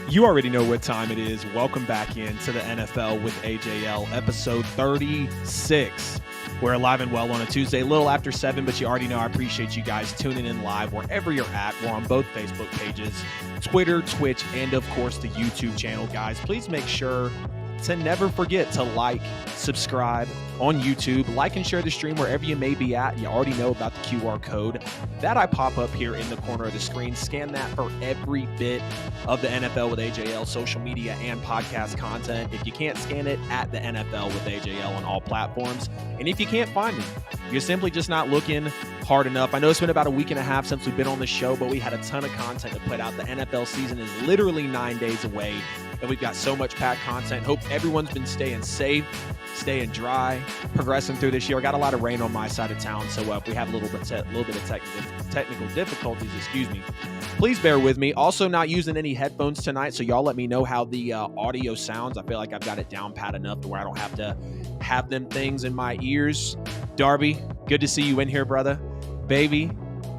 You already know what time it is. Welcome back into the NFL with AJL, episode 36. We're alive and well on a Tuesday, a little after 7, but you already know I appreciate you guys tuning in live wherever you're at. We're on both Facebook pages, Twitter, Twitch, and of course the YouTube channel. Guys, please make sure to never forget to like, subscribe on YouTube, like and share the stream wherever you may be at. You already know about the QR code that I pop up here in the corner of the screen. Scan that for every bit of the NFL with AJL social media and podcast content. If you can't scan it, at the NFL with AJL on all platforms. And if you can't find me, you're simply just not looking hard enough. I know it's been about a week and a half since we've been on the show, but we had a ton of content to put out. The NFL season is literally 9 days away, and we've got so much packed content. Hope everyone's been staying safe, staying dry, progressing through this year. I got a lot of rain on my side of town, so if we have a little bit of technical difficulties, please bear with me. Also, not using any headphones tonight, so y'all let me know how the audio sounds. I feel like I've got it down pat enough to where I don't have to have them things in my ears. Darby, good to see you in here, brother. Baby,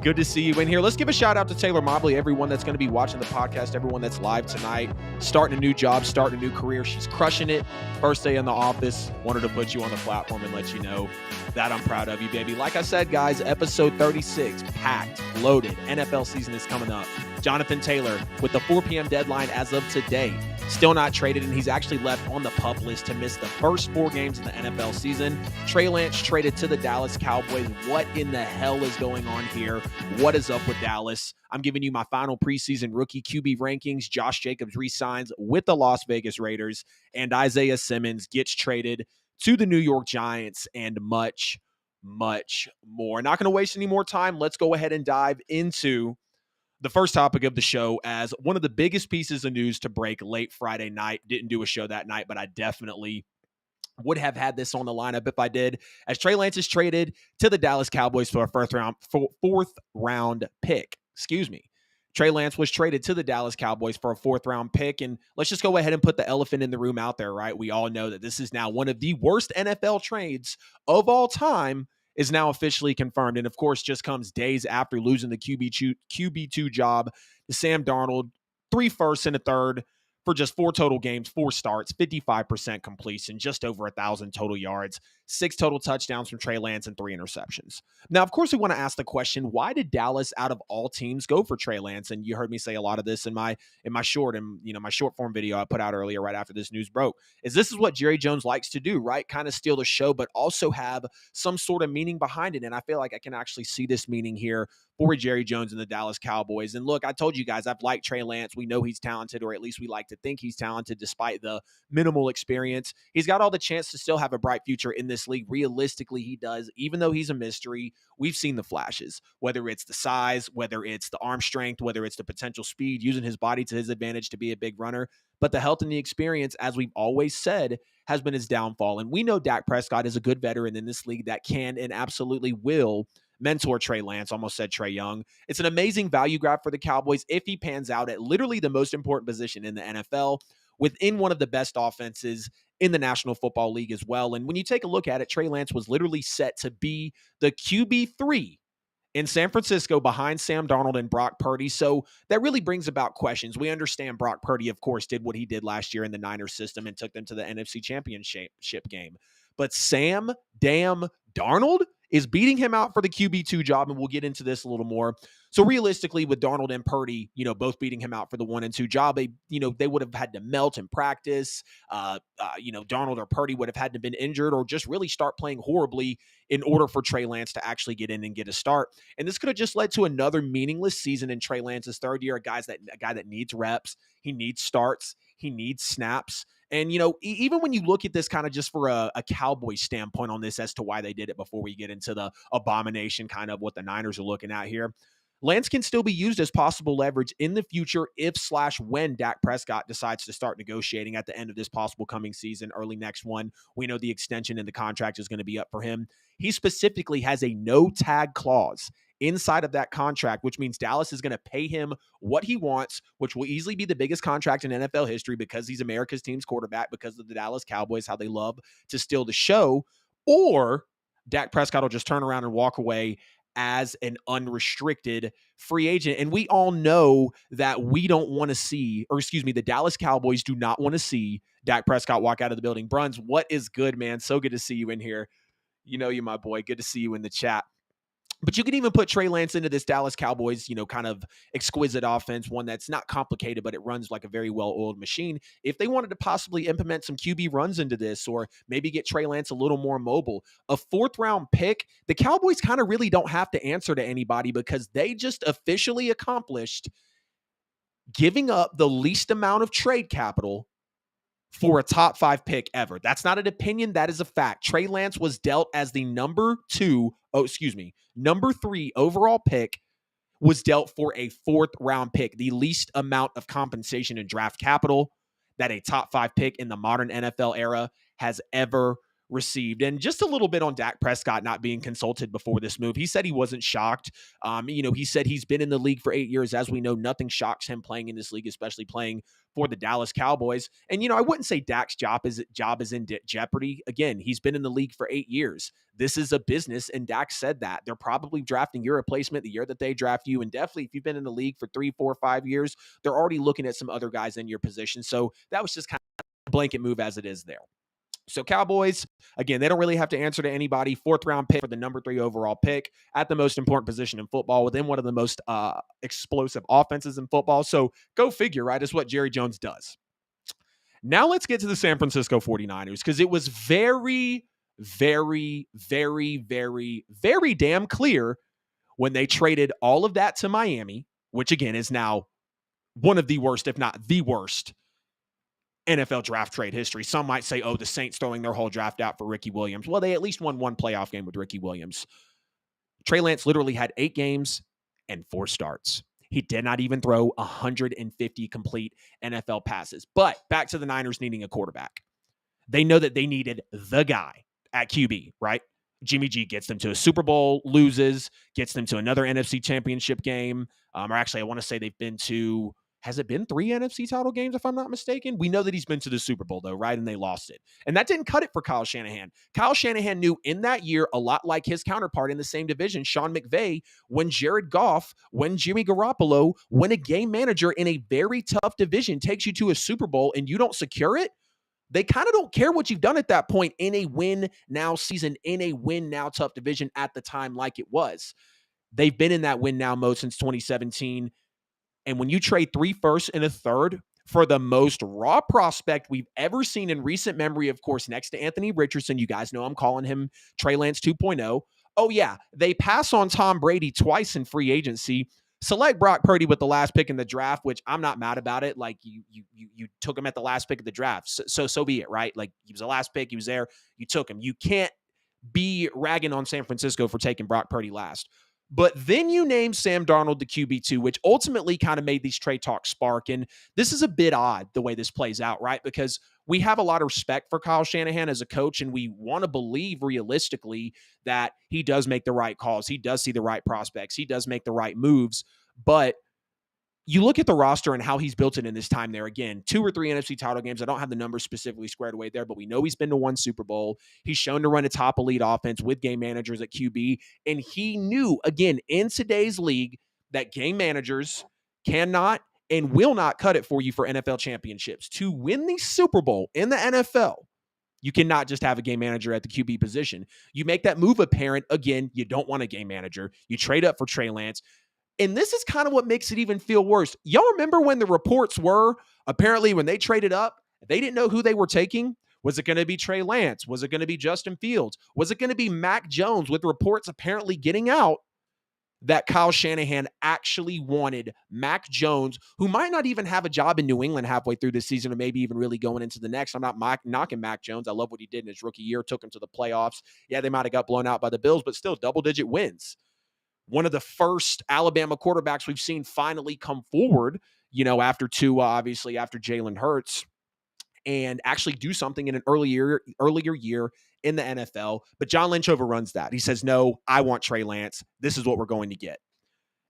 good to see you in here. Let's give a shout out to Taylor Mobley, everyone that's going to be watching the podcast, everyone that's live tonight, starting a new job, starting a new career. She's crushing it. First day in the office. Wanted to put you on the platform and let you know that I'm proud of you, baby. Like I said, guys, episode 36, packed, loaded. NFL season is coming up. Jonathan Taylor with the 4 p.m. deadline as of today. Still not traded, and he's actually left on the PUP list to miss the first 4 games of the NFL season. Trey Lance traded to the Dallas Cowboys. What in the hell is going on here? What is up with Dallas? I'm giving you my final preseason rookie QB rankings. Josh Jacobs resigns with the Las Vegas Raiders, and Isaiah Simmons gets traded to the New York Giants, and much, much more. Not going to waste any more time. Let's go ahead and dive into the first topic of the show, as one of the biggest pieces of news to break late Friday night. Didn't do a show that night, but I definitely would have had this on the lineup if I did, as Trey Lance is traded to the Dallas Cowboys for a fourth round pick. Trey Lance was traded to the Dallas Cowboys for a 4th round pick. And let's just go ahead and put the elephant in the room out there, right? We all know that this is now one of the worst NFL trades of all time, is now officially confirmed. And of course, just comes days after losing the QB2 job to Sam Darnold, 3 firsts and a third for just 4 total games, 4 starts, 55% completion, just over 1,000 total yards, 6 total touchdowns from Trey Lance, and 3 interceptions. Now, of course, we want to ask the question, why did Dallas, out of all teams, go for Trey Lance? And you heard me say a lot of this in my short form video I put out earlier right after this news broke. This is what Jerry Jones likes to do, right? Kind of steal the show, but also have some sort of meaning behind it. And I feel like I can actually see this meaning here for Jerry Jones and the Dallas Cowboys. And look, I told you guys, I've liked Trey Lance. We know he's talented, or at least we like to think he's talented despite the minimal experience. He's got all the chance to still have a bright future in this league. Realistically, he does. Even though he's a mystery, we've seen the flashes, whether it's the size, whether it's the arm strength, whether it's the potential speed, using his body to his advantage to be a big runner. But the health and the experience, as we've always said, has been his downfall. And we know Dak Prescott is a good veteran in this league that can and absolutely will mentor Trey Lance. Almost said Trey Young. It's an amazing value grab for the Cowboys if he pans out at literally the most important position in the NFL, within one of the best offenses in the National Football League as well. And when you take a look at it, Trey Lance was literally set to be the QB3 in San Francisco behind Sam Darnold and Brock Purdy. So that really brings about questions. We understand Brock Purdy, of course, did what he did last year in the Niners system and took them to the NFC Championship game. But Sam Darnold is beating him out for the QB2 job, and we'll get into this a little more. So realistically, with Darnold and Purdy, both beating him out for the 1 and 2 job, they would have had to melt in practice. Darnold or Purdy would have had to have been injured or just really start playing horribly in order for Trey Lance to actually get in and get a start. And this could have just led to another meaningless season in Trey Lance's third year. A guy that needs reps, he needs starts, he needs snaps. And, even when you look at this kind of just for a Cowboy standpoint on this as to why they did it before we get into the abomination kind of what the Niners are looking at here, Lance can still be used as possible leverage in the future when Dak Prescott decides to start negotiating at the end of this possible coming season, early next one. We know the extension and the contract is going to be up for him. He specifically has a no-tag clause inside of that contract, which means Dallas is going to pay him what he wants, which will easily be the biggest contract in NFL history because he's America's team's quarterback, because of the Dallas Cowboys, how they love to steal the show. Or Dak Prescott will just turn around and walk away as an unrestricted free agent. And we all know that we don't want to see, or excuse me, the Dallas Cowboys do not want to see Dak Prescott walk out of the building. Bruns, what is good, man? So good to see you in here. You know you, my boy. Good to see you in the chat. But you can even put Trey Lance into this Dallas Cowboys, kind of exquisite offense, one that's not complicated, but it runs like a very well-oiled machine. If they wanted to possibly implement some QB runs into this, or maybe get Trey Lance a little more mobile, a fourth-round pick, the Cowboys kind of really don't have to answer to anybody because they just officially accomplished giving up the least amount of trade capital for a top 5 pick ever. That's not an opinion. That is a fact. Trey Lance was dealt as the number 3 overall pick, was dealt for a 4th-round pick, the least amount of compensation in draft capital that a top 5 pick in the modern NFL era has ever received. And just a little bit on Dak Prescott not being consulted before this move. He said he wasn't shocked. He said he's been in the league for 8 years. As we know, nothing shocks him playing in this league, especially playing for the Dallas Cowboys. And, I wouldn't say Dak's job is in jeopardy. Again, he's been in the league for 8 years. This is a business, and Dak said that. They're probably drafting your replacement the year that they draft you. And definitely, if you've been in the league for 3, 4, 5 years, they're already looking at some other guys in your position. So that was just kind of a blanket move as it is there. So Cowboys, again, they don't really have to answer to anybody. 4th-round pick for the number 3 overall pick at the most important position in football within one of the most explosive offenses in football. So go figure, right? It's what Jerry Jones does. Now let's get to the San Francisco 49ers because it was very, very, very, very, very damn clear when they traded all of that to Miami, which again is now one of the worst, if not the worst, NFL draft trade history. Some might say, the Saints throwing their whole draft out for Ricky Williams. Well, they at least won 1 playoff game with Ricky Williams. Trey Lance literally had 8 games and 4 starts. He did not even throw 150 complete NFL passes. But back to the Niners needing a quarterback. They know that they needed the guy at QB, right? Jimmy G gets them to a Super Bowl, loses, gets them to another NFC championship game. Or actually, I want to say they've been to... Has it been 3 NFC title games, if I'm not mistaken? We know that he's been to the Super Bowl, though, right? And they lost it. And that didn't cut it for Kyle Shanahan. Kyle Shanahan knew in that year, a lot like his counterpart in the same division, Sean McVay, when Jared Goff, when Jimmy Garoppolo, when a game manager in a very tough division takes you to a Super Bowl and you don't secure it, they kind of don't care what you've done at that point in a win-now season, in a win-now tough division at the time like it was. They've been in that win-now mode since 2017. And when you trade 3 firsts and a third for the most raw prospect we've ever seen in recent memory, of course, next to Anthony Richardson, you guys know I'm calling him Trey Lance 2.0. Oh, yeah, they pass on Tom Brady twice in free agency. Select Brock Purdy with the last pick in the draft, which I'm not mad about it. Like, you took him at the last pick of the draft. So be it, right? Like, he was the last pick. He was there. You took him. You can't be ragging on San Francisco for taking Brock Purdy last. But then you name Sam Darnold the QB2, which ultimately kind of made these trade talks spark. And this is a bit odd the way this plays out, right? Because we have a lot of respect for Kyle Shanahan as a coach, and we want to believe realistically that he does make the right calls. He does see the right prospects. He does make the right moves. But you look at the roster and how he's built it in this time there. Again, 2 or 3 NFC title games. I don't have the numbers specifically squared away there, but we know he's been to 1 Super Bowl. He's shown to run a top elite offense with game managers at QB. And he knew, again, in today's league, that game managers cannot and will not cut it for you for NFL championships. To win the Super Bowl in the NFL, you cannot just have a game manager at the QB position. You make that move apparent. Again, you don't want a game manager. You trade up for Trey Lance. And this is kind of what makes it even feel worse. Y'all remember when the reports were, apparently when they traded up, they didn't know who they were taking? Was it going to be Trey Lance? Was it going to be Justin Fields? Was it going to be Mac Jones, with reports apparently getting out that Kyle Shanahan actually wanted Mac Jones, who might not even have a job in New England halfway through this season, or maybe even really going into the next. I'm not knocking Mac Jones. I love what he did in his rookie year, took him to the playoffs. Yeah, they might have got blown out by the Bills, but still double-digit wins. One of the first Alabama quarterbacks we've seen finally come forward, after Jalen Hurts, and actually do something in an earlier year in the NFL. But John Lynch overruns that. He says, no, I want Trey Lance. This is what we're going to get.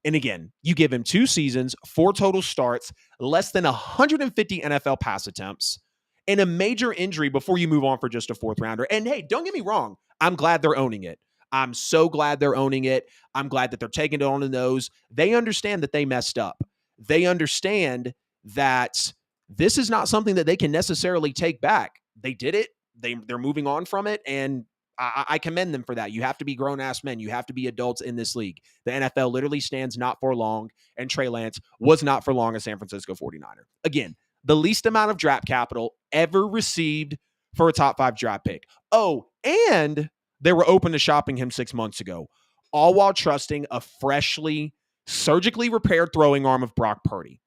And again, you give him 2 seasons, 4 total starts, less than 150 NFL pass attempts, and a major injury before you move on for just a 4th rounder. And hey, don't get me wrong. I'm glad they're owning it. I'm so glad they're owning it. I'm glad that they're taking it on the nose. They understand that they messed up. They understand that this is not something that they can necessarily take back. They did it. They're moving on from it, and I commend them for that. You have to be grown-ass men. You have to be adults in this league. The NFL literally stands not for long, and Trey Lance was not for long a San Francisco 49er. Again, the least amount of draft capital ever received for a top 5 draft pick. Oh, and they were open to shopping him 6 months ago, all while trusting a freshly, surgically repaired throwing arm of Brock Purdy,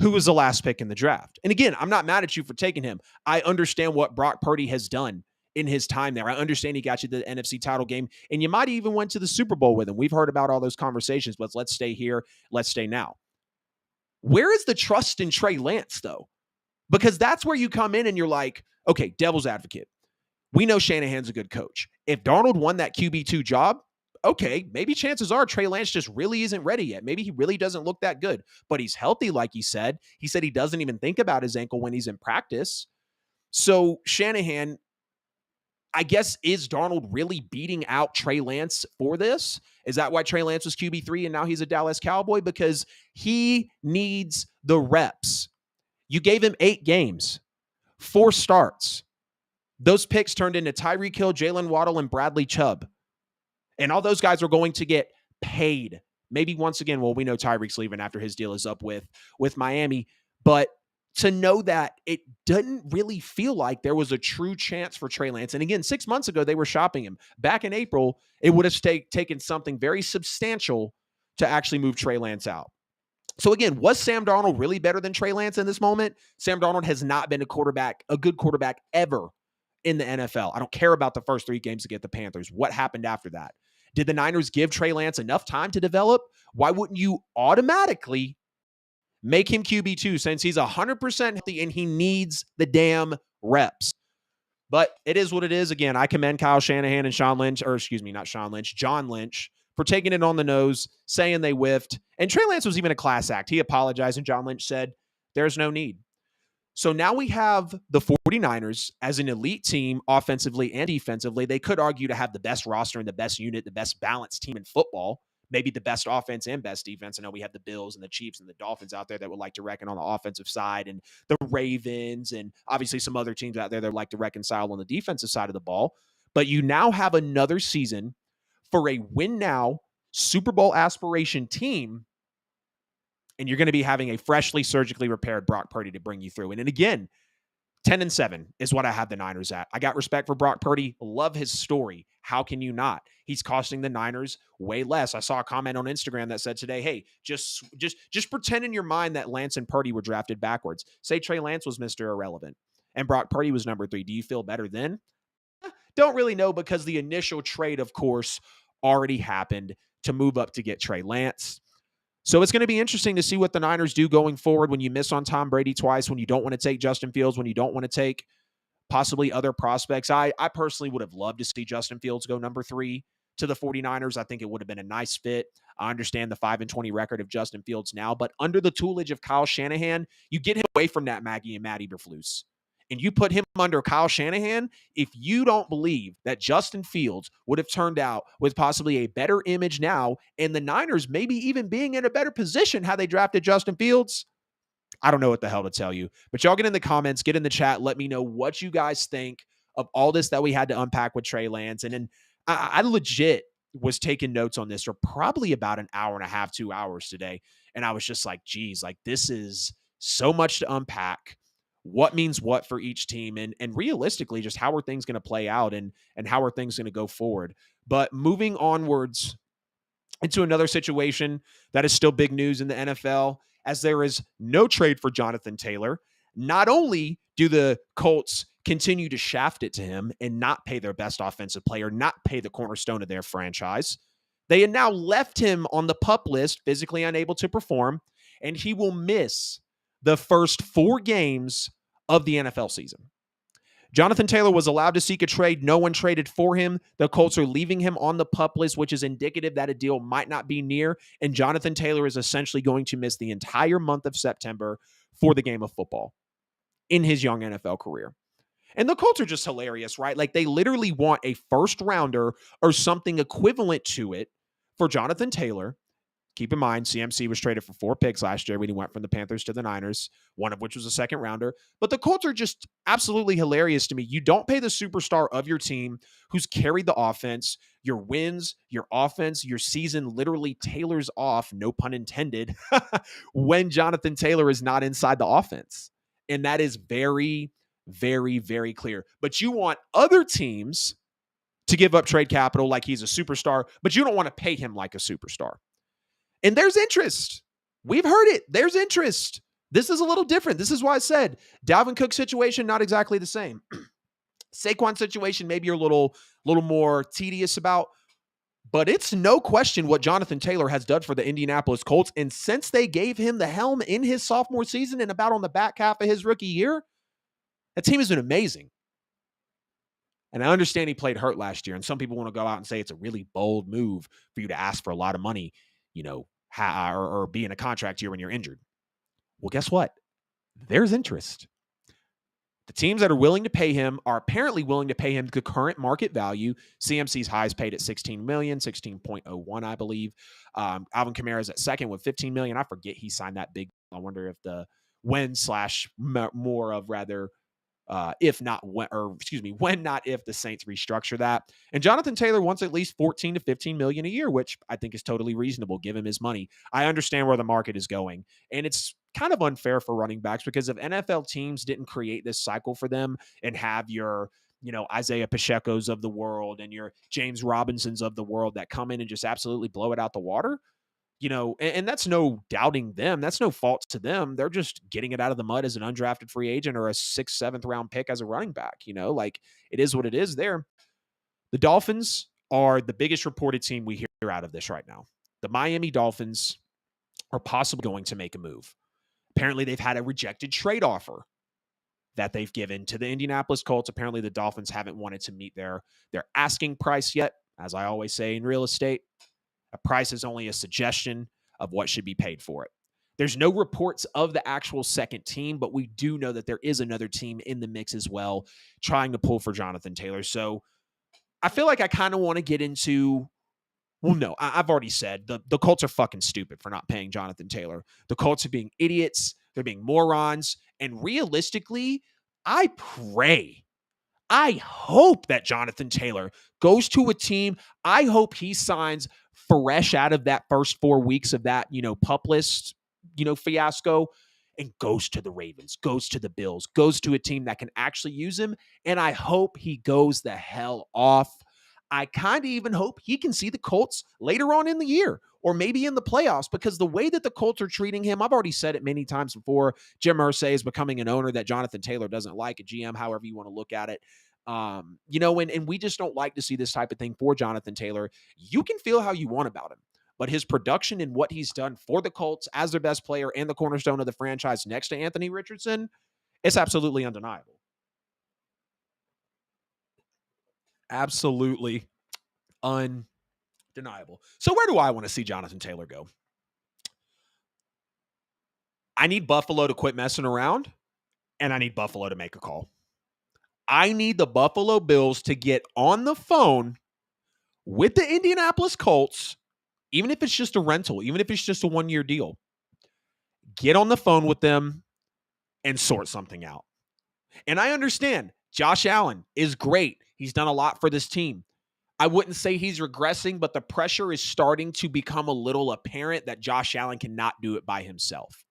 who was the last pick in the draft. And again, I'm not mad at you for taking him. I understand what Brock Purdy has done in his time there. I understand he got you to the NFC title game, and you might even went to the Super Bowl with him. We've heard about all those conversations, but let's stay here. Let's stay now. Where is the trust in Trey Lance, though? Because that's where you come in and you're like, okay, devil's advocate. We know Shanahan's a good coach. If Darnold won that QB2 job, okay, maybe chances are Trey Lance just really isn't ready yet. Maybe he really doesn't look that good, but he's healthy, like he said. He said he doesn't even think about his ankle when he's in practice. So Shanahan, I guess, is Darnold really beating out Trey Lance for this? Is that why Trey Lance was QB3 and now he's a Dallas Cowboy? Because he needs the reps. You gave him 8 games, 4 starts. Those picks turned into Tyreek Hill, Jalen Waddle, and Bradley Chubb. And all those guys are going to get paid. Maybe once again, well, we know Tyreek's leaving after his deal is up with Miami. But to know that it didn't really feel like there was a true chance for Trey Lance. And again, 6 months ago, they were shopping him. Back in April, it would have taken something very substantial to actually move Trey Lance out. So again, was Sam Darnold really better than Trey Lance in this moment? Sam Darnold has not been a good quarterback ever in the NFL. I don't care about the first 3 games against the Panthers. What happened after that? Did the Niners give Trey Lance enough time to develop? Why wouldn't you automatically make him QB2 since he's 100% healthy and he needs the damn reps? But it is what it is. Again, I commend Kyle Shanahan and John Lynch for taking it on the nose, saying they whiffed. And Trey Lance was even a class act. He apologized, and John Lynch said, there's no need. So now we have the 49ers as an elite team, offensively and defensively. They could argue to have the best roster and the best unit, the best balanced team in football, maybe the best offense and best defense. I know we have the Bills and the Chiefs and the Dolphins out there that would like to reckon on the offensive side, and the Ravens, and obviously some other teams out there that would like to reconcile on the defensive side of the ball. But you now have another season for a win now Super Bowl aspiration team, and you're going to be having a freshly surgically repaired Brock Purdy to bring you through. And then again, 10-7 is what I have the Niners at. I got respect for Brock Purdy. Love his story. How can you not? He's costing the Niners way less. I saw a comment on Instagram that said today, hey, just pretend in your mind that Lance and Purdy were drafted backwards. Say Trey Lance was Mr. Irrelevant and Brock Purdy was number 3. Do you feel better then? Don't really know, because the initial trade, of course, already happened to move up to get Trey Lance. So it's going to be interesting to see what the Niners do going forward when you miss on Tom Brady twice, when you don't want to take Justin Fields, when you don't want to take possibly other prospects. I personally would have loved to see Justin Fields go number 3 to the 49ers. I think it would have been a nice fit. I understand the 5-20 record of Justin Fields now, but under the tutelage of Kyle Shanahan, you get him away from that Maggie and Matt Eberflus, and you put him under Kyle Shanahan. If you don't believe that Justin Fields would have turned out with possibly a better image now, and the Niners maybe even being in a better position had they drafted Justin Fields, I don't know what the hell to tell you. But y'all get in the comments, get in the chat, let me know what you guys think of all this that we had to unpack with Trey Lance. And then I legit was taking notes on this for probably about an hour and a half, 2 hours today. And I was just like, geez, like this is so much to unpack. What means what for each team, and realistically, just how are things going to play out, and how are things going to go forward. But moving onwards into another situation that is still big news in the NFL, as there is no trade for Jonathan Taylor. Not only do the Colts continue to shaft it to him and not pay their best offensive player, not pay the cornerstone of their franchise, they had now left him on the PUP list, physically unable to perform, and he will miss the first 4 games of the NFL season. Jonathan Taylor was allowed to seek a trade. No one traded for him. The Colts are leaving him on the PUP list, which is indicative that a deal might not be near. And Jonathan Taylor is essentially going to miss the entire month of September for the game of football in his young NFL career. And the Colts are just hilarious, right? Like, they literally want a first rounder or something equivalent to it for Jonathan Taylor. Keep in mind, CMC was traded for 4 picks last year when he went from the Panthers to the Niners, one of which was a second rounder. But the Colts are just absolutely hilarious to me. You don't pay the superstar of your team who's carried the offense. Your wins, your offense, your season literally tailors off, no pun intended, when Jonathan Taylor is not inside the offense. And that is very, very, very clear. But you want other teams to give up trade capital like he's a superstar, but you don't want to pay him like a superstar. And there's interest. We've heard it. There's interest. This is a little different. This is why I said Dalvin Cook situation, not exactly the same. Saquon situation, maybe you're a little more tedious about, but it's no question what Jonathan Taylor has done for the Indianapolis Colts. And since they gave him the helm in his sophomore season and about on the back half of his rookie year, that team has been amazing. And I understand he played hurt last year, and some people want to go out and say it's a really bold move for you to ask for a lot of money, or be in a contract year when you're injured. Well, guess what? There's interest. The teams that are willing to pay him are apparently willing to pay him the current market value. CMC's high is paid at $16 million, 16.01, I believe. Alvin Kamara's at second with $15 million. I forget he signed that big. I wonder if the when not if the Saints restructure that. And Jonathan Taylor wants at least $14 to $15 million a year, which I think is totally reasonable. Give him his money. I understand where the market is going, and it's kind of unfair for running backs because if NFL teams didn't create this cycle for them and have your Isaiah Pacheco's of the world and your James Robinsons of the world that come in and just absolutely blow it out the water, and that's no doubting them. That's no fault to them. They're just getting it out of the mud as an undrafted free agent or a 6th, 7th round pick as a running back. Like, it is what it is there. The Dolphins are the biggest reported team we hear out of this right now. The Miami Dolphins are possibly going to make a move. Apparently, they've had a rejected trade offer that they've given to the Indianapolis Colts. Apparently, the Dolphins haven't wanted to meet their asking price yet. As I always say in real estate, a price is only a suggestion of what should be paid for it. There's no reports of the actual second team, but we do know that there is another team in the mix as well trying to pull for Jonathan Taylor. So I feel like I kind of want to get into, I've already said the Colts are fucking stupid for not paying Jonathan Taylor. The Colts are being idiots. They're being morons. And realistically, I hope that Jonathan Taylor goes to a team. I hope he signs fresh out of that first 4 weeks of that, pup list, fiasco, and goes to the Ravens, goes to the Bills, goes to a team that can actually use him. And I hope he goes the hell off. I kind of even hope he can see the Colts later on in the year or maybe in the playoffs, because the way that the Colts are treating him, I've already said it many times before, Jim Irsay is becoming an owner that Jonathan Taylor doesn't like, a GM, however you want to look at it. And we just don't like to see this type of thing for Jonathan Taylor. You can feel how you want about him, but his production and what he's done for the Colts as their best player and the cornerstone of the franchise next to Anthony Richardson, it's absolutely undeniable. Absolutely undeniable. So where do I want to see Jonathan Taylor go? I need Buffalo to quit messing around, and I need Buffalo to make a call. I need the Buffalo Bills to get on the phone with the Indianapolis Colts, even if it's just a rental, even if it's just a 1-year deal. Get on the phone with them and sort something out. And I understand Josh Allen is great. He's done a lot for this team. I wouldn't say he's regressing, but the pressure is starting to become a little apparent that Josh Allen cannot do it by himself.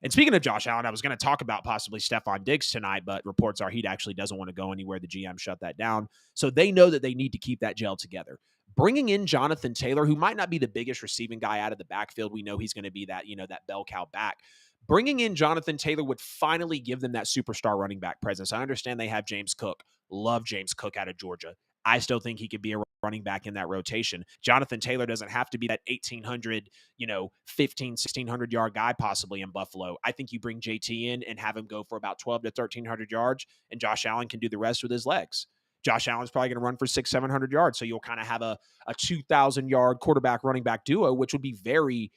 And speaking of Josh Allen, I was going to talk about possibly Stephon Diggs tonight, but reports are he actually doesn't want to go anywhere. The GM shut that down. So they know that they need to keep that gel together. Bringing in Jonathan Taylor, who might not be the biggest receiving guy out of the backfield. We know he's going to be that, that bell cow back. Bringing in Jonathan Taylor would finally give them that superstar running back presence. I understand they have James Cook. Love James Cook out of Georgia. I still think he could be a running back in that rotation. Jonathan Taylor doesn't have to be that 1,800, 1,600 yard guy possibly in Buffalo. I think you bring JT in and have him go for about 12 to 1,300 yards, and Josh Allen can do the rest with his legs. Josh Allen's probably going to run for 600-700 yards, so you'll kind of have a 2,000-yard quarterback running back duo, which would be very,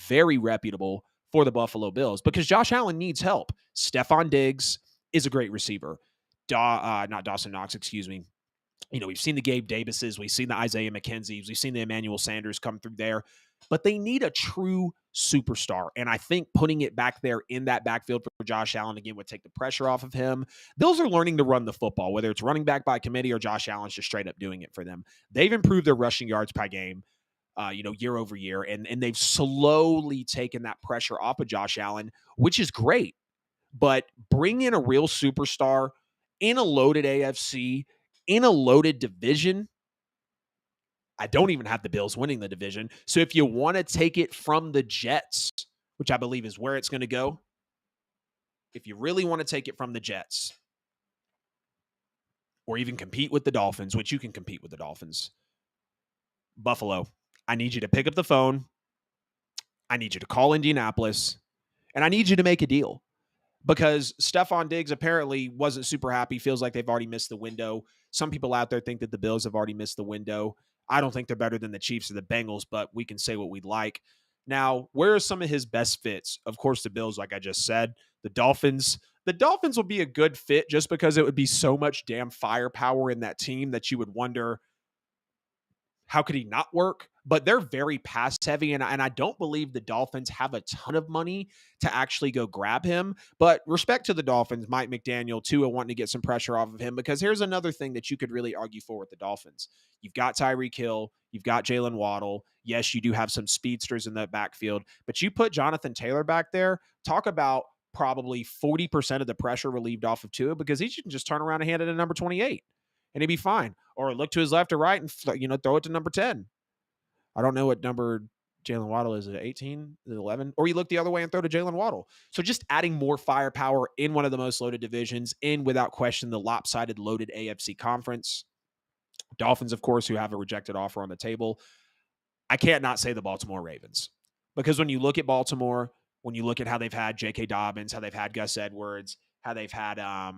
very reputable for the Buffalo Bills because Josh Allen needs help. Stephon Diggs is a great receiver. not Dawson Knox, excuse me. We've seen the Gabe Davises, we've seen the Isaiah McKenzie's, we've seen the Emmanuel Sanders come through there, but they need a true superstar. And I think putting it back there in that backfield for Josh Allen again would take the pressure off of him. Those are learning to run the football, whether it's running back by committee or Josh Allen's just straight up doing it for them. They've improved their rushing yards per game, year over year, and they've slowly taken that pressure off of Josh Allen, which is great. But bring in a real superstar in a loaded AFC, in a loaded division. I don't even have the Bills winning the division. So if you want to take it from the Jets, which I believe is where it's going to go, if you really want to take it from the Jets or even compete with the Dolphins, which you can compete with the Dolphins, Buffalo, I need you to pick up the phone. I need you to call Indianapolis, and I need you to make a deal. Because Stephon Diggs apparently wasn't super happy, feels like they've already missed the window. Some people out there think that the Bills have already missed the window. I don't think they're better than the Chiefs or the Bengals, but we can say what we'd like. Now, where are some of his best fits? Of course, the Bills, like I just said. The Dolphins. The Dolphins will be a good fit just because it would be so much damn firepower in that team that you would wonder, how could he not work? But they're very pass heavy, and I don't believe the Dolphins have a ton of money to actually go grab him. But respect to the Dolphins, Mike McDaniel, too, wanting to get some pressure off of him, because here's another thing that you could really argue for with the Dolphins. You've got Tyreek Hill, you've got Jalen Waddle. Yes, you do have some speedsters in the backfield, but you put Jonathan Taylor back there, talk about probably 40% of the pressure relieved off of Tua, because he can just turn around and hand it to number 28 and he'd be fine. Or look to his left or right and throw it to number 10. I don't know what number Jalen Waddle is. Is it 18? Is it 11? Or you look the other way and throw to Jalen Waddle. So just adding more firepower in one of the most loaded divisions, in without question the lopsided loaded AFC conference. Dolphins, of course, who have a rejected offer on the table. I can't not say the Baltimore Ravens, because when you look at Baltimore, when you look at how they've had J.K. Dobbins, how they've had Gus Edwards, how they've had I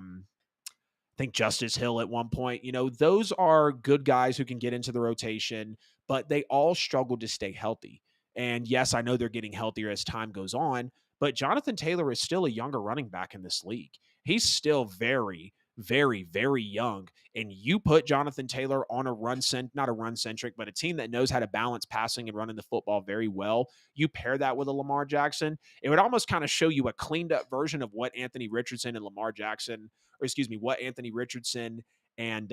think Justice Hill at one point, those are good guys who can get into the rotation, but they all struggle to stay healthy. And yes, I know they're getting healthier as time goes on, but Jonathan Taylor is still a younger running back in this league. He's still very, very, very young. And you put Jonathan Taylor on not a run centric, but a team that knows how to balance passing and running the football very well. You pair that with a Lamar Jackson, it would almost kind of show you a cleaned up version of what Anthony Richardson and what Anthony Richardson and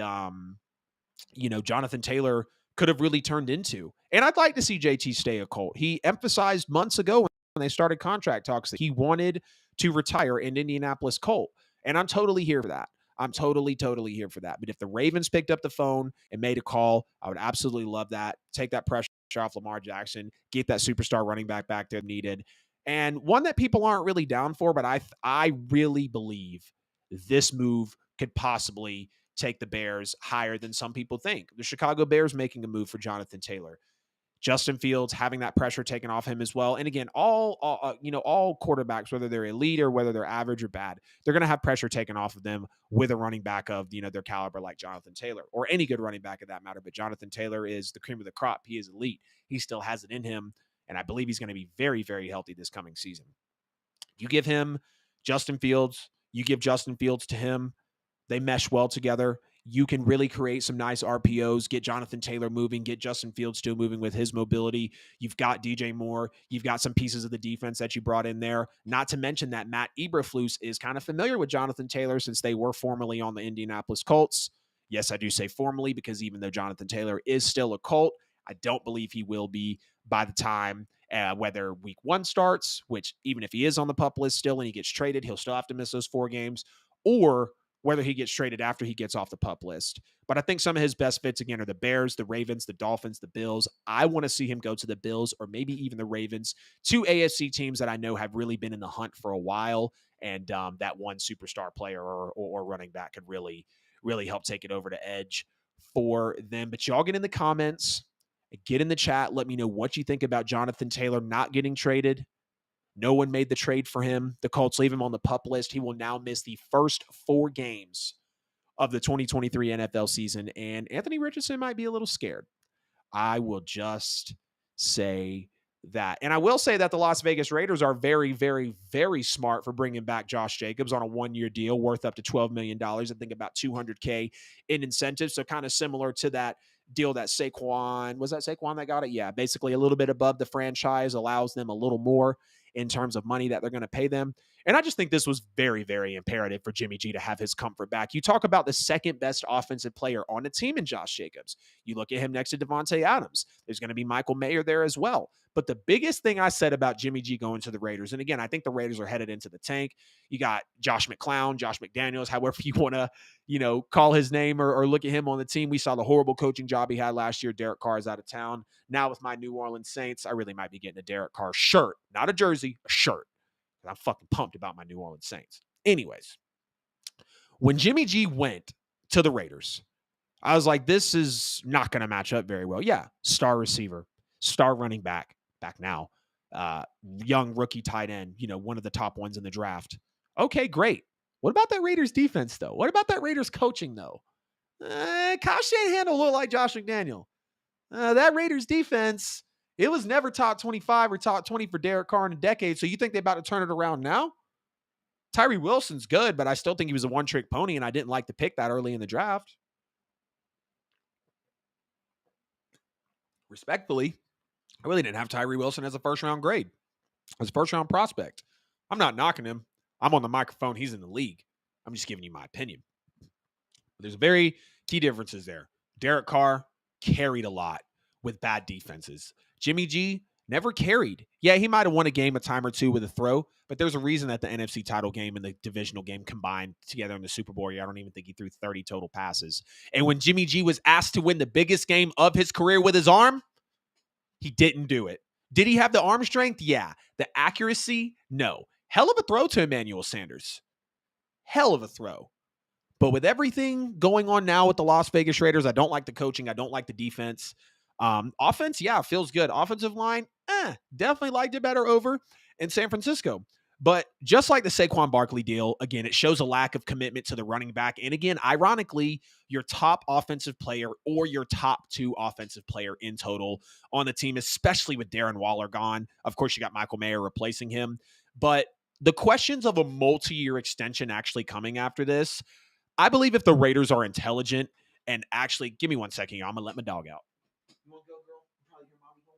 Jonathan Taylor could have really turned into. And I'd like to see JT stay a Colt. He emphasized months ago when they started contract talks that he wanted to retire an Indianapolis Colt. And I'm totally here for that. I'm totally here for that. But if the Ravens picked up the phone and made a call, I would absolutely love that. Take that pressure off Lamar Jackson, get that superstar running back there needed. And one that people aren't really down for, but I really believe this move could possibly take the Bears higher than some people think. The Chicago Bears making a move for Jonathan Taylor. Justin Fields having that pressure taken off him as well. And again, all quarterbacks, whether they're elite or whether they're average or bad, they're going to have pressure taken off of them with a running back of, their caliber like Jonathan Taylor, or any good running back of that matter. But Jonathan Taylor is the cream of the crop. He is elite. He still has it in him. And I believe he's going to be very, very healthy this coming season. You give him Justin Fields, you give Justin Fields to him, they mesh well together. You can really create some nice RPOs, get Jonathan Taylor moving, get Justin Fields still moving with his mobility. You've got DJ Moore. You've got some pieces of the defense that you brought in there. Not to mention that Matt Eberflus is kind of familiar with Jonathan Taylor since they were formerly on the Indianapolis Colts. Yes, I do say formerly, because even though Jonathan Taylor is still a Colt, I don't believe he will be by the time whether week 1 starts, which even if he is on the PUP list still and he gets traded, he'll still have to miss those 4 games, or whether he gets traded after he gets off the PUP list. But I think some of his best fits, again, are the Bears, the Ravens, the Dolphins, the Bills. I want to see him go to the Bills or maybe even the Ravens, 2 AFC teams that I know have really been in the hunt for a while, and that one superstar player or running back could really, really help take it over to edge for them. But y'all get in the comments, get in the chat, let me know what you think about Jonathan Taylor not getting traded. No one made the trade for him. The Colts leave him on the PUP list. He will now miss the first 4 games of the 2023 NFL season, and Anthony Richardson might be a little scared. I will just say that. And I will say that the Las Vegas Raiders are very, very, very smart for bringing back Josh Jacobs on a 1-year deal worth up to $12 million. I think about $200K in incentives. So kind of similar to that deal that Saquon, was that Saquon that got it? Yeah, basically a little bit above the franchise, allows them a little more in terms of money that they're going to pay them. And I just think this was very, very imperative for Jimmy G to have his comfort back. You talk about the second best offensive player on the team in Josh Jacobs. You look at him next to Devontae Adams. There's going to be Michael Mayer there as well. But the biggest thing I said about Jimmy G going to the Raiders, and again, I think the Raiders are headed into the tank. You got Josh McClown, Josh McDaniels, however you want to, call his name or look at him on the team. We saw the horrible coaching job he had last year. Derek Carr is out of town. Now with my New Orleans Saints, I really might be getting a Derek Carr shirt, not a jersey, a shirt. I'm fucking pumped about my New Orleans Saints. Anyways, when Jimmy G went to the Raiders, I was like, this is not going to match up very well. Yeah, star receiver, star running back now, young rookie tight end, one of the top ones in the draft. Okay, great. What about that Raiders defense, though? What about that Raiders coaching, though? Kyle Shanahan will look like Josh McDaniel. That Raiders defense, it was never top 25 or top 20 for Derek Carr in a decade. So you think they're about to turn it around now? Tyree Wilson's good, but I still think he was a one-trick pony, and I didn't like to pick that early in the draft. Respectfully, I really didn't have Tyree Wilson as a first-round grade, as a first-round prospect. I'm not knocking him. I'm on the microphone. He's in the league. I'm just giving you my opinion. There's very key differences there. Derek Carr carried a lot with bad defenses. Jimmy G never carried. Yeah, he might have won a game a time or two with a throw, but there's a reason that the NFC title game and the divisional game combined together in the Super Bowl. I don't even think he threw 30 total passes. And when Jimmy G was asked to win the biggest game of his career with his arm, he didn't do it. Did he have the arm strength? Yeah. The accuracy? No. Hell of a throw to Emmanuel Sanders. Hell of a throw. But with everything going on now with the Las Vegas Raiders, I don't like the coaching. I don't like the defense. Offense, yeah, feels good. Offensive line, definitely liked it better over in San Francisco. But just like the Saquon Barkley deal, again, it shows a lack of commitment to the running back. And again, ironically, your top offensive player or your top two offensive player in total on the team, especially with Darren Waller gone. Of course, you got Michael Mayer replacing him. But the questions of a multi-year extension actually coming after this, I believe if the Raiders are intelligent and actually, give me 1 second, I'm going to let my dog out. You want to go, girl? Probably your mommy home.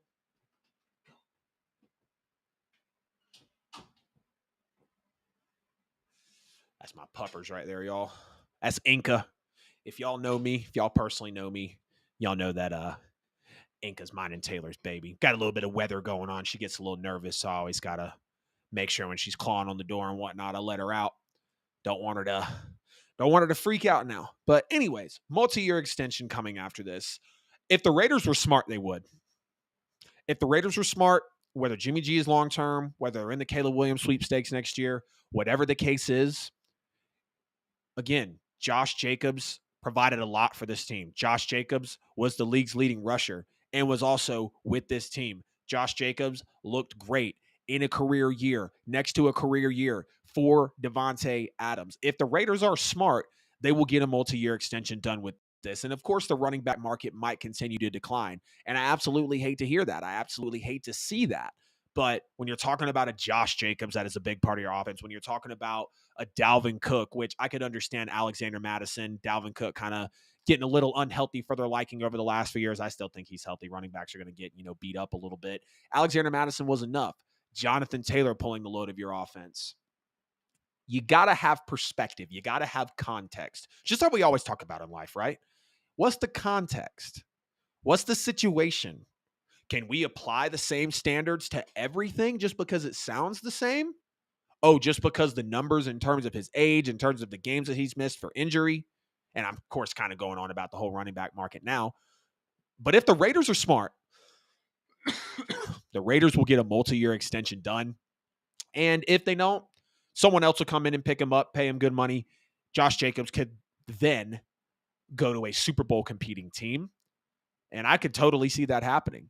That's my puppers right there, y'all. That's Inca. If y'all know me, if y'all personally know me, y'all know that Inca's mine and Taylor's baby. Got a little bit of weather going on. She gets a little nervous, so I always got to make sure when she's clawing on the door and whatnot, I let her out. Don't want her to freak out now. But anyways, multi-year extension coming after this. If the Raiders were smart, they would. If the Raiders were smart, whether Jimmy G is long-term, whether they're in the Caleb Williams sweepstakes next year, whatever the case is, again, Josh Jacobs provided a lot for this team. Josh Jacobs was the league's leading rusher and was also with this team. Josh Jacobs looked great in a career year, next to a career year for Devontae Adams. If the Raiders are smart, they will get a multi-year extension done with this. And of course, the running back market might continue to decline. And I absolutely hate to hear that. I absolutely hate to see that. But when you're talking about a Josh Jacobs, that is a big part of your offense. When you're talking about a Dalvin Cook, which I could understand Alexander Mattison, Dalvin Cook kind of getting a little unhealthy for their liking over the last few years. I still think he's healthy. Running backs are going to get, beat up a little bit. Alexander Mattison was enough. Jonathan Taylor pulling the load of your offense. You got to have perspective. You got to have context. Just like we always talk about in life, right? What's the context? What's the situation? Can we apply the same standards to everything just because it sounds the same? Oh, just because the numbers in terms of his age, in terms of the games that he's missed for injury. And I'm, of course, kind of going on about the whole running back market now. But if the Raiders are smart, the Raiders will get a multi-year extension done. And if they don't, someone else will come in and pick him up, pay him good money. Josh Jacobs could then go to a Super Bowl competing team. And I could totally see that happening.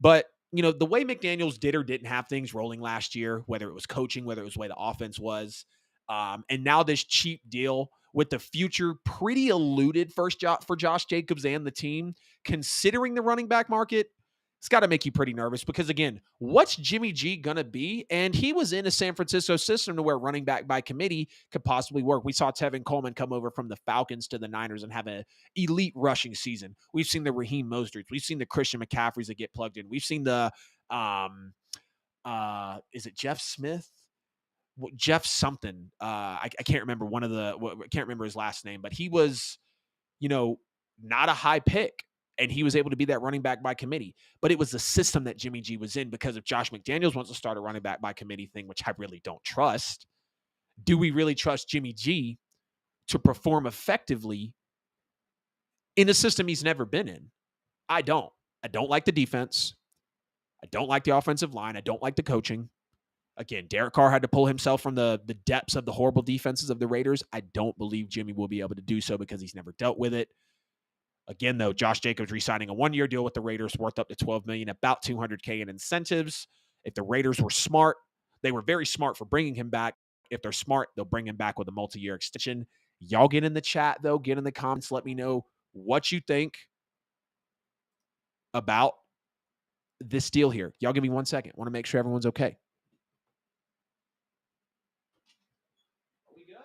But, the way McDaniels did or didn't have things rolling last year, whether it was coaching, whether it was the way the offense was, and now this cheap deal with the future pretty eluded for Josh Jacobs and the team, considering the running back market, It's got to make you pretty nervous because, again, what's Jimmy G going to be? And he was in a San Francisco system to where running back by committee could possibly work. We saw Tevin Coleman come over from the Falcons to the Niners and have an elite rushing season. We've seen the Raheem Mosterts. We've seen the Christian McCaffreys that get plugged in. We've seen the, is it Jeff Smith? Jeff something. I can't remember I can't remember his last name, but he was, not a high pick. And he was able to be that running back by committee. But it was the system that Jimmy G was in, because if Josh McDaniels wants to start a running back by committee thing, which I really don't trust, do we really trust Jimmy G to perform effectively in a system he's never been in? I don't. I don't like the defense. I don't like the offensive line. I don't like the coaching. Again, Derek Carr had to pull himself from the depths of the horrible defenses of the Raiders. I don't believe Jimmy will be able to do so because he's never dealt with it. Again, though, Josh Jacobs re-signing a one-year deal with the Raiders worth up to $12 million, about $200K in incentives. If the Raiders were smart, they were very smart for bringing him back. If they're smart, they'll bring him back with a multi-year extension. Y'all get in the chat, though. Get in the comments. Let me know what you think about this deal here. Y'all give me 1 second. I want to make sure everyone's okay. Are we good?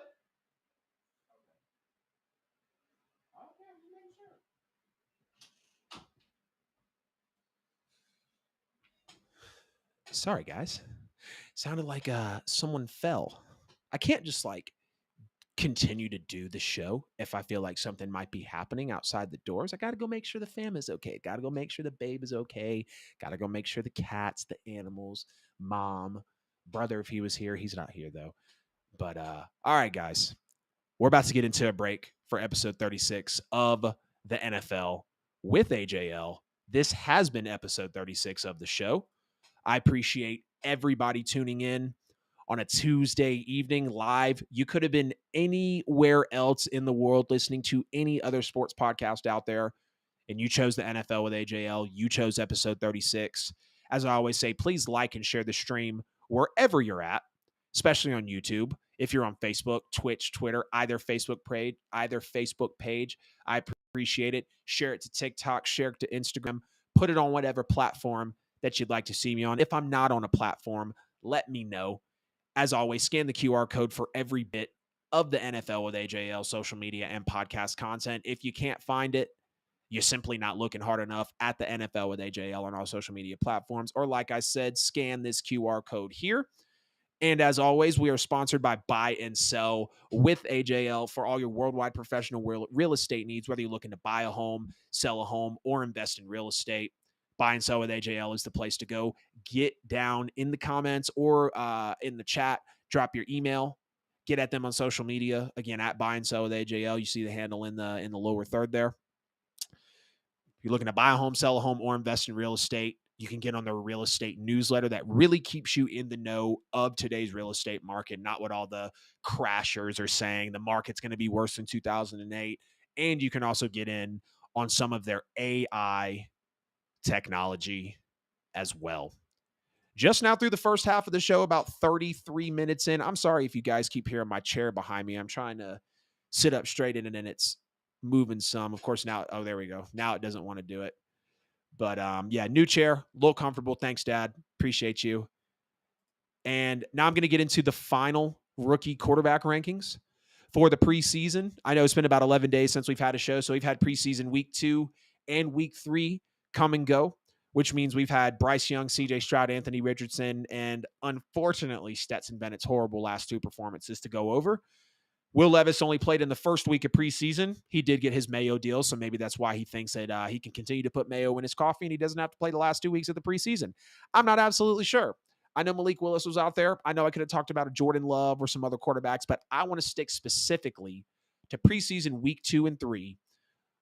Sorry, guys. Sounded like someone fell. I can't just continue to do the show if I feel like something might be happening outside the doors. I got to go make sure the fam is okay. Got to go make sure the babe is okay. Got to go make sure the cats, the animals, mom, brother, if he was here. He's not here, though. But all right, guys. We're about to get into a break for episode 36 of the NFL with AJL. This has been episode 36 of the show. I appreciate everybody tuning in on a Tuesday evening live. You could have been anywhere else in the world listening to any other sports podcast out there, and you chose the NFL with AJL. You chose episode 36. As I always say, please like and share the stream wherever you're at, especially on YouTube. If you're on Facebook, Twitch, Twitter, either Facebook page, I appreciate it. Share it to TikTok, share it to Instagram, put it on whatever platform that you'd like to see me on. If I'm not on a platform, let me know. As always, scan the QR code for every bit of the NFL with AJL social media and podcast content. If you can't find it, you're simply not looking hard enough at the NFL with AJL on all social media platforms. Or like I said, scan this QR code here. And as always, we are sponsored by Buy and Sell with AJL for all your worldwide professional real estate needs, whether you're looking to buy a home, sell a home, or invest in real estate. Buy and Sell with AJL is the place to go. Get down in the comments or in the chat. Drop your email. Get at them on social media. Again, at Buy and Sell with AJL. You see the handle in the lower third there. If you're looking to buy a home, sell a home, or invest in real estate, you can get on their real estate newsletter that really keeps you in the know of today's real estate market, not what all the crashers are saying. The market's going to be worse than 2008. And you can also get in on some of their AI technology as well. Just now through the first half of the show, about 33 minutes in. I'm sorry if you guys keep hearing my chair behind me. I'm trying to sit up straight and then it's moving some. Of course, now, oh, there we go. Now it doesn't want to do it. But yeah, new chair, a little comfortable. Thanks, Dad. Appreciate you. And now I'm going to get into the final rookie quarterback rankings for the preseason. I know it's been about 11 days since we've had a show. So we've had preseason week 2 and week 3 come and go, which means we've had Bryce Young, CJ Stroud, Anthony Richardson, and unfortunately Stetson Bennett's horrible last 2 performances to go over. Will Levis only played in the first week of preseason. He did get his Mayo deal, so maybe that's why he thinks that he can continue to put Mayo in his coffee and he doesn't have to play the last 2 weeks of the preseason. I'm not absolutely sure. I know Malik Willis was out there. I know I could have talked about a Jordan Love or some other quarterbacks, but I want to stick specifically to preseason week 2 and 3,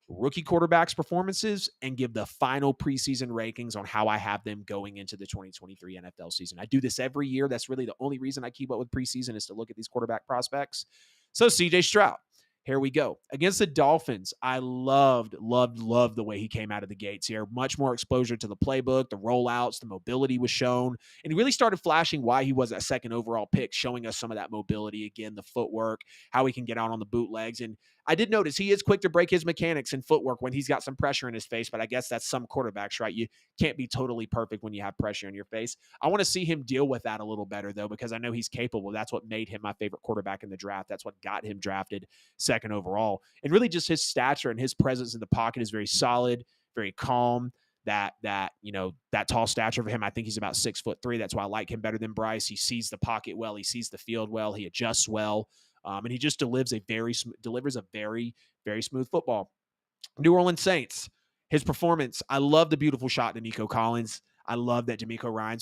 rookie quarterbacks' performances, and give the final preseason rankings on how I have them going into the 2023 NFL season. I do this every year. That's really the only reason I keep up with preseason is to look at these quarterback prospects. So CJ Stroud, here we go. Against the Dolphins, I loved the way he came out of the gates here. Much more exposure to the playbook, the rollouts, the mobility was shown. And he really started flashing why he was that second overall pick, showing us some of that mobility again, the footwork, how he can get out on the bootlegs. And I did notice he is quick to break his mechanics and footwork when he's got some pressure in his face, but I guess that's some quarterbacks, right? You can't be totally perfect when you have pressure in your face. I want to see him deal with that a little better, though, because I know he's capable. That's what made him my favorite quarterback in the draft. That's what got him drafted second overall. And really just his stature and his presence in the pocket is very solid, very calm. That tall stature for him. I think he's about 6'3". That's why I like him better than Bryce. He sees the pocket well. He sees the field well. He adjusts well. And he just delivers a very, very smooth football. New Orleans Saints, his performance. I love the beautiful shot to Nico Collins. I love that D'Amico Ryans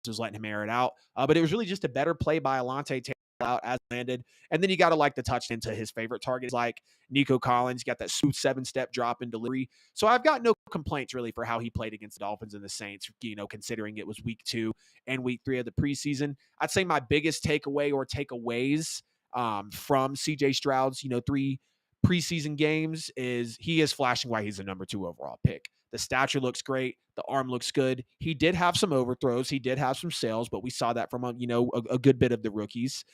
was letting him air it out. But it was really just a better play by Alontae Taylor out as landed. And then you got to like the touch into his favorite targets like Nico Collins, got that smooth 7-step drop in delivery. So I've got no complaints really for how he played against the Dolphins and the Saints, considering it was week 2 and week 3 of the preseason. I'd say my biggest takeaway or takeaways from CJ Stroud's, 3 preseason games is he is flashing why he's the number 2 overall pick. The stature looks great. The arm looks good. He did have some overthrows. He did have some sails, but we saw that from a good bit of the rookies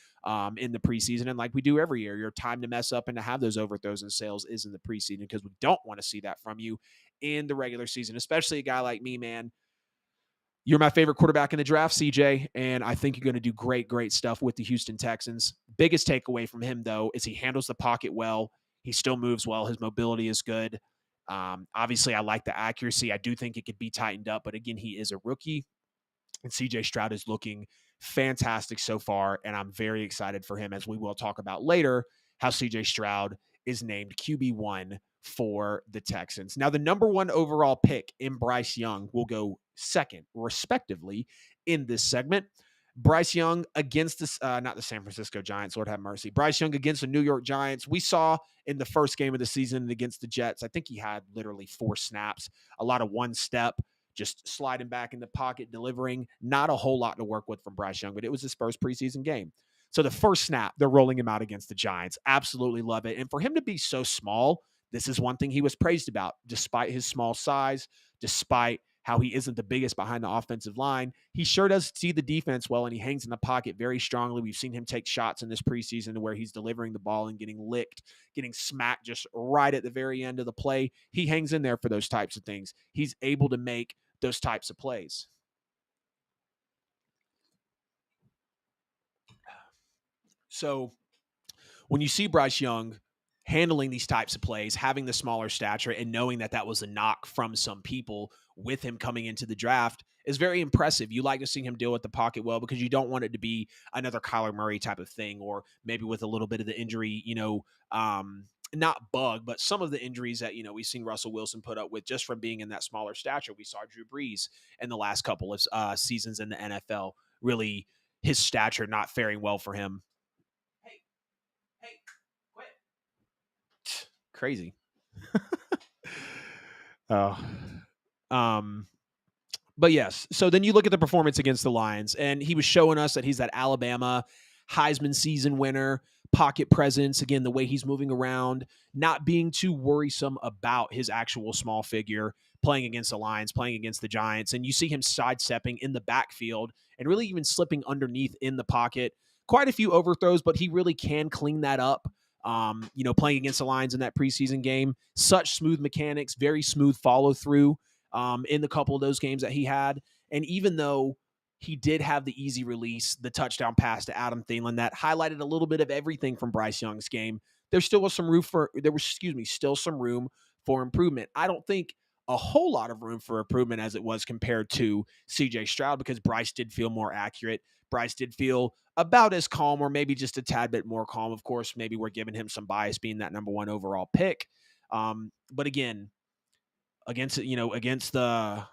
in the preseason. And like we do every year, your time to mess up and to have those overthrows and sails is in the preseason because we don't want to see that from you in the regular season, especially a guy like me, man. You're my favorite quarterback in the draft, CJ, and I think you're going to do great, great stuff with the Houston Texans. Biggest takeaway from him, though, is he handles the pocket well. He still moves well. His mobility is good. Obviously, I like the accuracy. I do think it could be tightened up, but again, he is a rookie, and CJ Stroud is looking fantastic so far, and I'm very excited for him, as we will talk about later, how CJ Stroud is named QB1 for the Texans. Now, the number 1 overall pick in Bryce Young will go second, respectively, in this segment. Bryce Young against not the San Francisco Giants, Lord have mercy. Bryce Young against the New York Giants. We saw in the first game of the season against the Jets, I think he had literally 4 snaps, a lot of one step, just sliding back in the pocket, delivering. Not a whole lot to work with from Bryce Young, but it was his first preseason game. So the first snap, they're rolling him out against the Giants. Absolutely love it. And for him to be so small, this is one thing he was praised about, despite his small size, despite how he isn't the biggest behind the offensive line. He sure does see the defense well, and he hangs in the pocket very strongly. We've seen him take shots in this preseason where he's delivering the ball and getting licked, getting smacked just right at the very end of the play. He hangs in there for those types of things. He's able to make those types of plays. So when you see Bryce Young handling these types of plays, having the smaller stature, and knowing that that was a knock from some people with him coming into the draft is very impressive. You like to see him deal with the pocket well because you don't want it to be another Kyler Murray type of thing, or maybe with a little bit of the injury, not bug, but some of the injuries that, we've seen Russell Wilson put up with just from being in that smaller stature. We saw Drew Brees in the last couple of seasons in the NFL, really his stature not faring well for him. Hey, quit. Crazy. But yes, so then you look at the performance against the Lions, and he was showing us that he's that Alabama Heisman season winner, pocket presence, again, the way he's moving around, not being too worrisome about his actual small figure, playing against the Lions, playing against the Giants, and you see him sidestepping in the backfield and really even slipping underneath in the pocket. Quite a few overthrows, but he really can clean that up. Playing against the Lions in that preseason game, such smooth mechanics, very smooth follow through in the couple of those games that he had. And even though he did have the easy release, the touchdown pass to Adam Thielen that highlighted a little bit of everything from Bryce Young's game, there was still some room for improvement. I don't think a whole lot of room for improvement as it was compared to CJ Stroud, because Bryce did feel more accurate. Bryce did feel about as calm, or maybe just a tad bit more calm. Of course, maybe we're giving him some bias being that number 1 overall pick. But again, against the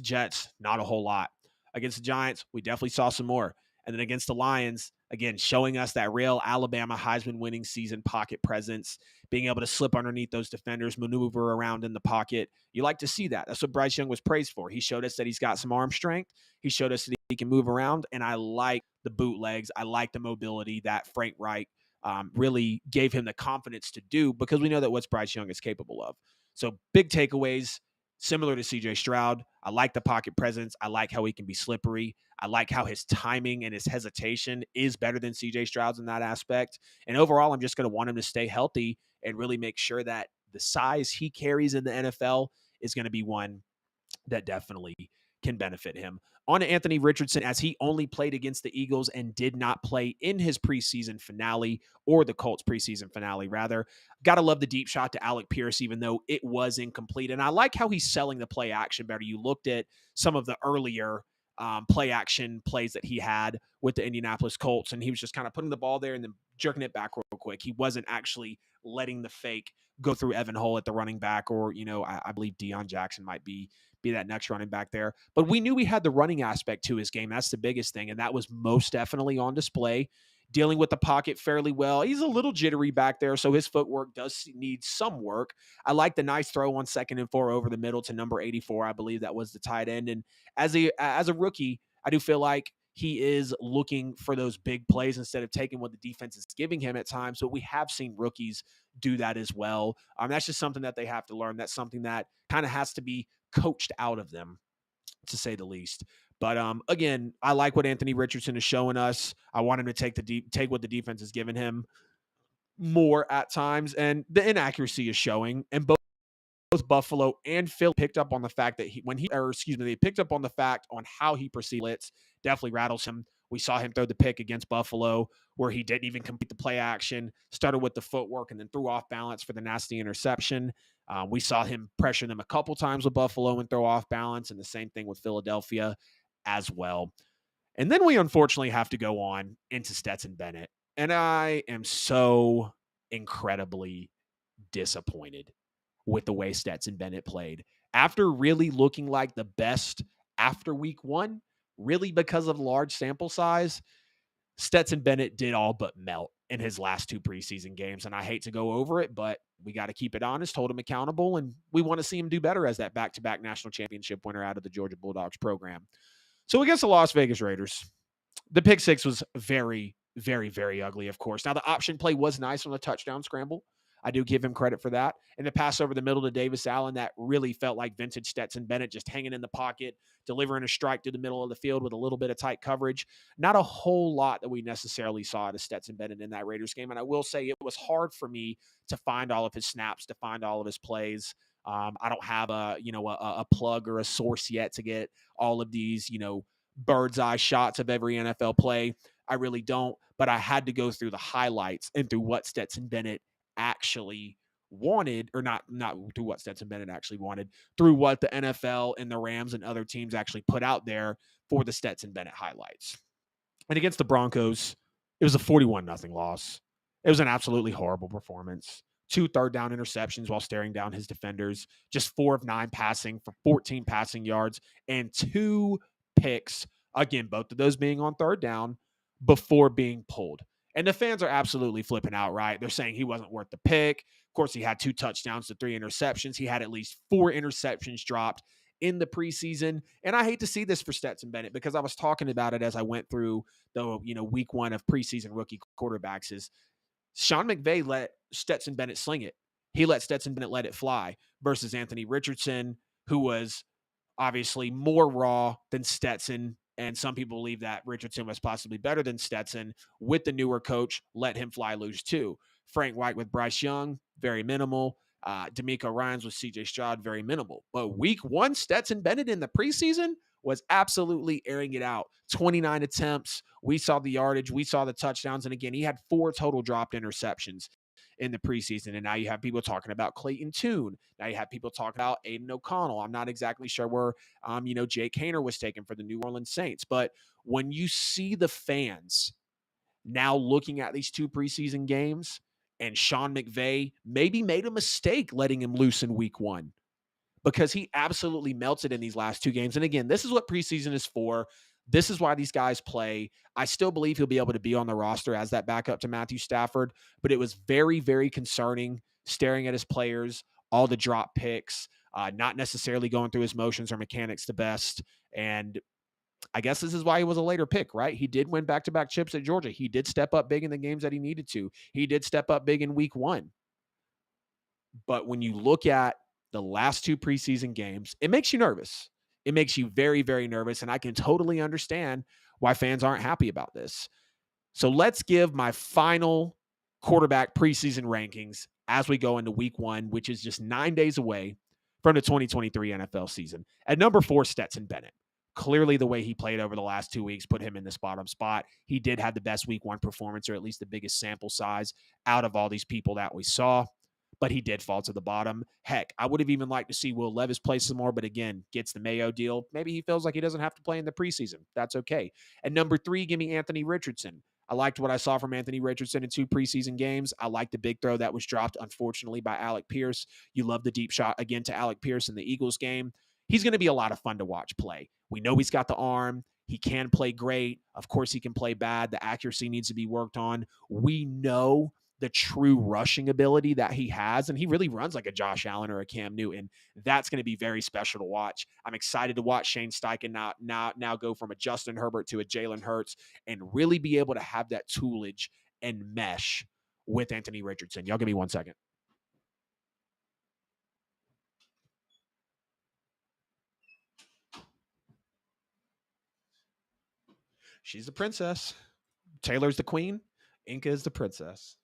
Jets, not a whole lot. Against the Giants, we definitely saw some more. And then against the Lions, again, showing us that real Alabama Heisman winning season pocket presence, being able to slip underneath those defenders, maneuver around in the pocket. You like to see that. That's what Bryce Young was praised for. He showed us that he's got some arm strength. He showed us that he can move around. And I like the bootlegs. I like the mobility that Frank Reich really gave him the confidence to do, because we know that what Bryce Young is capable of. So big takeaways, similar to CJ Stroud. I like the pocket presence. I like how he can be slippery. I like how his timing and his hesitation is better than CJ Stroud's in that aspect. And overall, I'm just going to want him to stay healthy and really make sure that the size he carries in the NFL is going to be one that definitely can benefit him. On to Anthony Richardson, as he only played against the Eagles and did not play in his preseason finale, or the Colts preseason finale, rather. Got to love the deep shot to Alec Pierce, even though it was incomplete. And I like how he's selling the play action better. You looked at some of the earlier play action plays that he had with the Indianapolis Colts, and he was just kind of putting the ball there and then jerking it back real quick. He wasn't actually letting the fake go through Evan Hull at the running back, or, I believe Deion Jackson might be that next running back there. But we knew we had the running aspect to his game. That's the biggest thing, and that was most definitely on display. Dealing with the pocket fairly well. He's a little jittery back there, so his footwork does need some work. I like the nice throw on 2nd and 4 over the middle to number 84. I believe that was the tight end. And as a rookie, I do feel like he is looking for those big plays instead of taking what the defense is giving him at times. But we have seen rookies do that as well. That's just something that they have to learn. That's something that kind of has to be coached out of them, to say the least. But again, I like what Anthony Richardson is showing us. I want him to take what the defense has given him more at times, and the inaccuracy is showing. And both Buffalo and Philly picked up on the fact that they picked up on the fact on how he perceived blitz. Definitely rattles him. We saw him throw the pick against Buffalo where he didn't even complete the play action, started with the footwork, and then threw off balance for the nasty interception. We saw him pressure them a couple times with Buffalo and throw off balance, and the same thing with Philadelphia as well. And then we unfortunately have to go on into Stetson Bennett. And I am so incredibly disappointed with the way Stetson Bennett played. After really looking like the best after week 1, really because of large sample size, Stetson Bennett did all but melt in his last 2 preseason games. And I hate to go over it, but we got to keep it honest, hold him accountable, and we want to see him do better as that back-to-back national championship winner out of the Georgia Bulldogs program. So against the Las Vegas Raiders, the pick 6 was very, very, very ugly, of course. Now, the option play was nice on the touchdown scramble. I do give him credit for that. And the pass over the middle to Davis Allen, that really felt like vintage Stetson Bennett, just hanging in the pocket, delivering a strike to the middle of the field with a little bit of tight coverage. Not a whole lot that we necessarily saw out of Stetson Bennett in that Raiders game. And I will say it was hard for me to find all of his snaps, to find all of his plays. I don't have a plug or a source yet to get all of these, bird's eye shots of every NFL play. I really don't, but I had to go through the highlights and through what Stetson Bennett actually wanted, or not through what Stetson Bennett actually wanted, through what the NFL and the Rams and other teams actually put out there for the Stetson Bennett highlights. And against the Broncos, it was a 41-0 loss. It was an absolutely horrible performance. 2 third-down interceptions while staring down his defenders. Just 4 of 9 passing for 14 passing yards and 2 picks. Again, both of those being on third down before being pulled. And the fans are absolutely flipping out, right? They're saying he wasn't worth the pick. Of course, he had 2 touchdowns to 3 interceptions. He had at least 4 interceptions dropped in the preseason. And I hate to see this for Stetson Bennett, because I was talking about it as I went through the week 1 of preseason rookie quarterbacks. Is Sean McVay let Stetson Bennett sling it. He let Stetson Bennett let it fly versus Anthony Richardson, who was obviously more raw than Stetson. And some people believe that Richardson was possibly better than Stetson. With the newer coach, let him fly loose too. Frank White with Bryce Young, very minimal. D'Amico Ryans with CJ Stroud, very minimal. But week 1, Stetson Bennett in the preseason was absolutely airing it out. 29 attempts. We saw the yardage. We saw the touchdowns. And again, he had 4 total dropped interceptions in the preseason. And now you have people talking about Clayton Tune. Now you have people talking about Aiden O'Connell. I'm not exactly sure where, Jake Haener was taken for the New Orleans Saints. But when you see the fans now looking at these 2 preseason games, and Sean McVay maybe made a mistake letting him loose in week 1, because he absolutely melted in these last 2 games. And again, this is what preseason is for. This is why these guys play. I still believe he'll be able to be on the roster as that backup to Matthew Stafford, but it was very, very concerning staring at his players, all the drop picks, not necessarily going through his motions or mechanics the best. And I guess this is why he was a later pick, right? He did win back-to-back chips at Georgia. He did step up big in the games that he needed to. He did step up big in week 1. But when you look at the last 2 preseason games, it makes you nervous. It makes you very, very nervous, and I can totally understand why fans aren't happy about this. So let's give my final quarterback preseason rankings as we go into week 1, which is just 9 days away from the 2023 NFL season. At number 4, Stetson Bennett. Clearly, the way he played over the last 2 weeks put him in this bottom spot. He did have the best week 1 performance, or at least the biggest sample size out of all these people that we saw, but he did fall to the bottom. Heck, I would have even liked to see Will Levis play some more, but again, gets the Mayo deal. Maybe he feels like he doesn't have to play in the preseason. That's okay. At number 3, give me Anthony Richardson. I liked what I saw from Anthony Richardson in 2 preseason games. I liked the big throw that was dropped, unfortunately, by Alec Pierce. You love the deep shot again to Alec Pierce in the Eagles game. He's going to be a lot of fun to watch play. We know he's got the arm. He can play great. Of course, he can play bad. The accuracy needs to be worked on. We know the true rushing ability that he has, and he really runs like a Josh Allen or a Cam Newton. That's going to be very special to watch. I'm excited to watch Shane Steichen now go from a Justin Herbert to a Jalen Hurts and really be able to have that toolage and mesh with Anthony Richardson. Y'all give me 1 second. She's the princess. Taylor's the queen. Inca is the princess.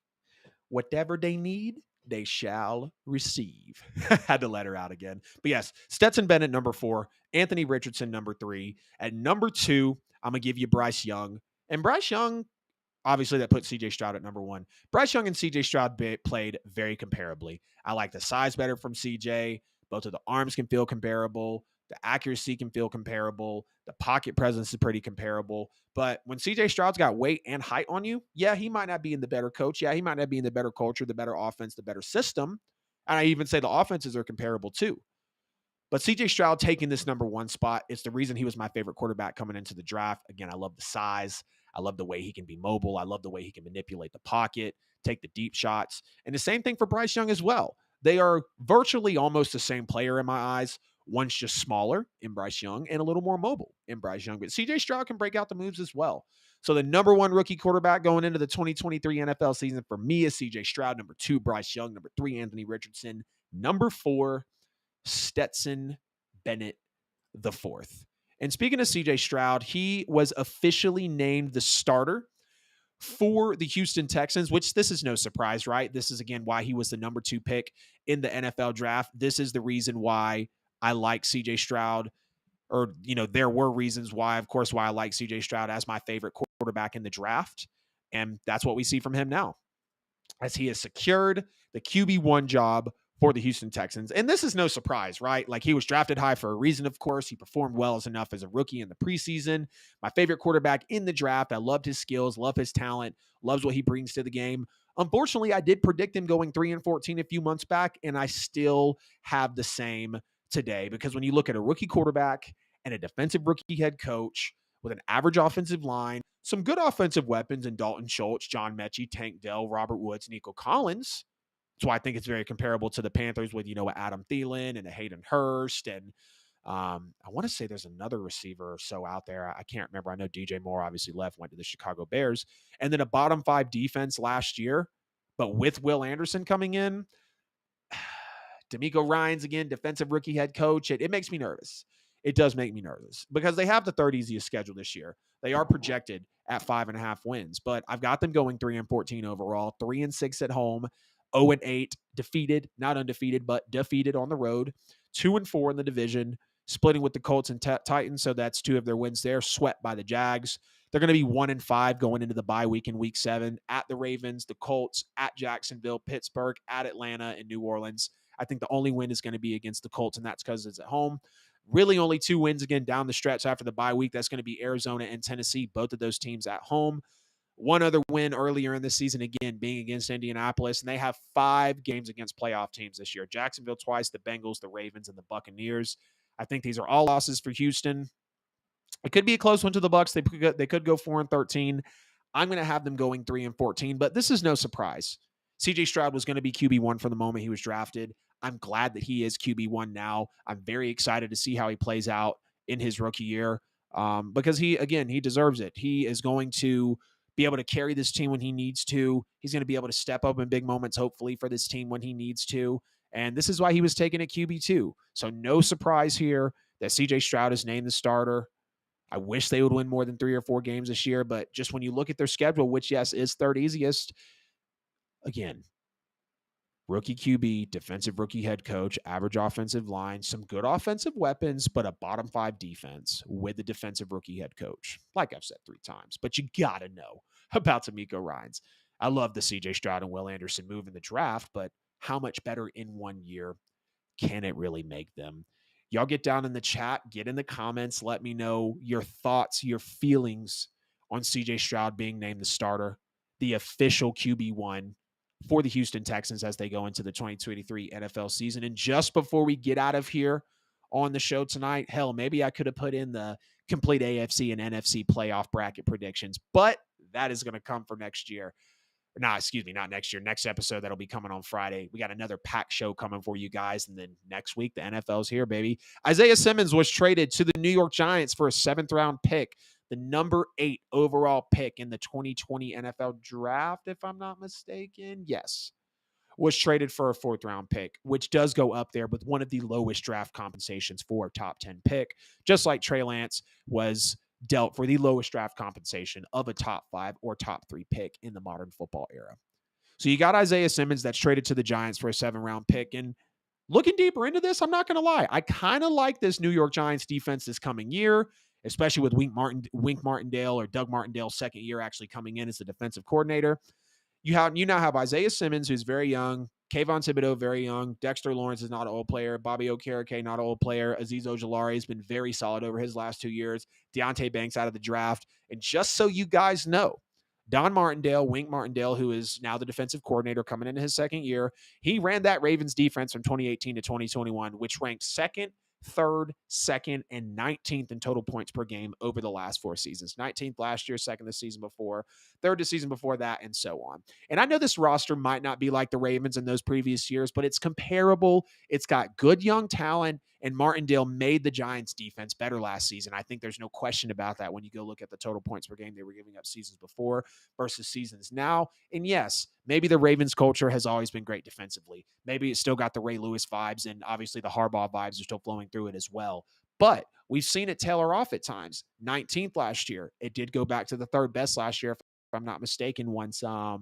Whatever they need, they shall receive. Had to let her out again. But yes, Stetson Bennett, number 4. Anthony Richardson, number 3. At number 2, I'm going to give you Bryce Young. And Bryce Young, obviously that puts CJ Stroud at number 1. Bryce Young and CJ Stroud played very comparably. I like the size better from CJ. Both of the arms can feel comparable. The accuracy can feel comparable. The pocket presence is pretty comparable. But when CJ Stroud's got weight and height on you, yeah, he might not be in the better coach. Yeah, he might not be in the better culture, the better offense, the better system. And I even say the offenses are comparable too. But CJ Stroud taking this number 1 spot, it's the reason he was my favorite quarterback coming into the draft. Again, I love the size. I love the way he can be mobile. I love the way he can manipulate the pocket, take the deep shots. And the same thing for Bryce Young as well. They are virtually almost the same player in my eyes. One's just smaller in Bryce Young and a little more mobile in Bryce Young. But CJ Stroud can break out the moves as well. So the number 1 rookie quarterback going into the 2023 NFL season for me is CJ Stroud. Number 2, Bryce Young. Number 3, Anthony Richardson. Number 4, Stetson Bennett the 4th. And speaking of CJ Stroud, he was officially named the starter for the Houston Texans, which this is no surprise, right? This is, again, why he was the number 2 pick in the NFL draft. This is the reason why I like CJ Stroud, or, there were reasons why, of course, why I like CJ Stroud as my favorite quarterback in the draft. And that's what we see from him now, as he has secured the QB1 job for the Houston Texans. And this is no surprise, right? Like, he was drafted high for a reason, of course. He performed well as enough as a rookie in the preseason. My favorite quarterback in the draft. I loved his skills, love his talent, loves what he brings to the game. Unfortunately, I did predict him going 3-14 a few months back, and I still have the same today, because when you look at a rookie quarterback and a defensive rookie head coach with an average offensive line, some good offensive weapons in Dalton Schultz, John Mechie, Tank Dell, Robert Woods, Nico Collins. So I think it's very comparable to the Panthers with, Adam Thielen and a Hayden Hurst. And I want to say there's another receiver or so out there. I can't remember. I know DJ Moore obviously left, went to the Chicago Bears. And then a bottom 5 defense last year. But with Will Anderson coming in, D'Amico Ryans, again, defensive rookie head coach, it makes me nervous. It does make me nervous because they have the 3rd easiest schedule this year. They are projected at 5.5 wins, but I've got them going 3-14 overall, 3-6 at home, 0-8 defeated, not undefeated, but defeated on the road, 2-4 in the division, splitting with the Colts and Titans. So that's 2 of their wins there, swept by the Jags. They're going to be 1-5 going into the bye week in week 7 at the Ravens, the Colts, at Jacksonville, Pittsburgh, at Atlanta, and New Orleans. I think the only win is going to be against the Colts, and that's because it's at home. Really only 2 wins again down the stretch after the bye week. That's going to be Arizona and Tennessee, both of those teams at home. One other win earlier in the season, again, being against Indianapolis, and they have 5 games against playoff teams this year. Jacksonville twice, the Bengals, the Ravens, and the Buccaneers. I think these are all losses for Houston. It could be a close one to the Bucs. They could go 4-13. I'm going to have them going 3-14, but this is no surprise. CJ Stroud was going to be QB1 from the moment he was drafted. I'm glad that he is QB1 now. I'm very excited to see how he plays out in his rookie year because he deserves it. He is going to be able to carry this team when he needs to. He's going to be able to step up in big moments, hopefully, for this team when he needs to. And this is why he was taken at QB2. So no surprise here that CJ Stroud is named the starter. I wish they would win more than 3 or 4 games this year, but just when you look at their schedule, which, yes, is third easiest, again, rookie QB, defensive rookie head coach, average offensive line, some good offensive weapons, but a bottom 5 defense with a defensive rookie head coach. Like I've said 3 times, but you got to know about D'Amico Ryans. I love the CJ Stroud and Will Anderson move in the draft, but how much better in 1 year can it really make them? Y'all get down in the chat, get in the comments, let me know your thoughts, your feelings on CJ Stroud being named the starter, the official QB1 for the Houston Texans as they go into the 2023 NFL season. And just before we get out of here on the show tonight, hell, maybe I could have put in the complete AFC and NFC playoff bracket predictions, but that is going to come for next year. Not next year. Next episode that'll be coming on Friday. We got another packed show coming for you guys. And then next week, the NFL's here, baby. Isaiah Simmons was traded to the New York Giants for a 7th-round pick, the number 8 overall pick in the 2020 NFL draft, if I'm not mistaken. Yes. Was traded for a 4th-round pick, which does go up there with one of the lowest draft compensations for a top 10 pick, just like Trey Lance was dealt for the lowest draft compensation of a top 5 or top 3 pick in the modern football era. So you got Isaiah Simmons that's traded to the Giants for a 7th-round pick. And looking deeper into this, I'm not going to lie, I kind of like this New York Giants defense this coming year, especially with Wink Martindale or Doug Martindale's second year actually coming in as the defensive coordinator. You now have Isaiah Simmons, who's very young, Kayvon Thibodeau, very young, Dexter Lawrence is not an old player, Bobby Okereke, not an old player, Azeez Ojulari has been very solid over his last 2 years, Deontay Banks out of the draft, and just so you guys know, Wink Martindale, who is now the defensive coordinator coming into his second year, he ran that Ravens defense from 2018 to 2021, which ranked 2nd, 3rd, 2nd, and 19th in total points per game over the last 4 seasons. 19th last year, 2nd the season before, 3rd the season before that, and so on. And I know this roster might not be like the Ravens in those previous years, but it's comparable. It's got good young talent, and Martindale made the Giants defense better last season. I think there's no question about that when you go look at the total points per game they were giving up seasons before versus seasons now. And yes, maybe the Ravens culture has always been great defensively. Maybe it's still got the Ray Lewis vibes, and obviously the Harbaugh vibes are still flowing through it as well. But we've seen it tailor off at times. 19th last year. It did go back to the 3rd best last year, if I'm not mistaken, once Matt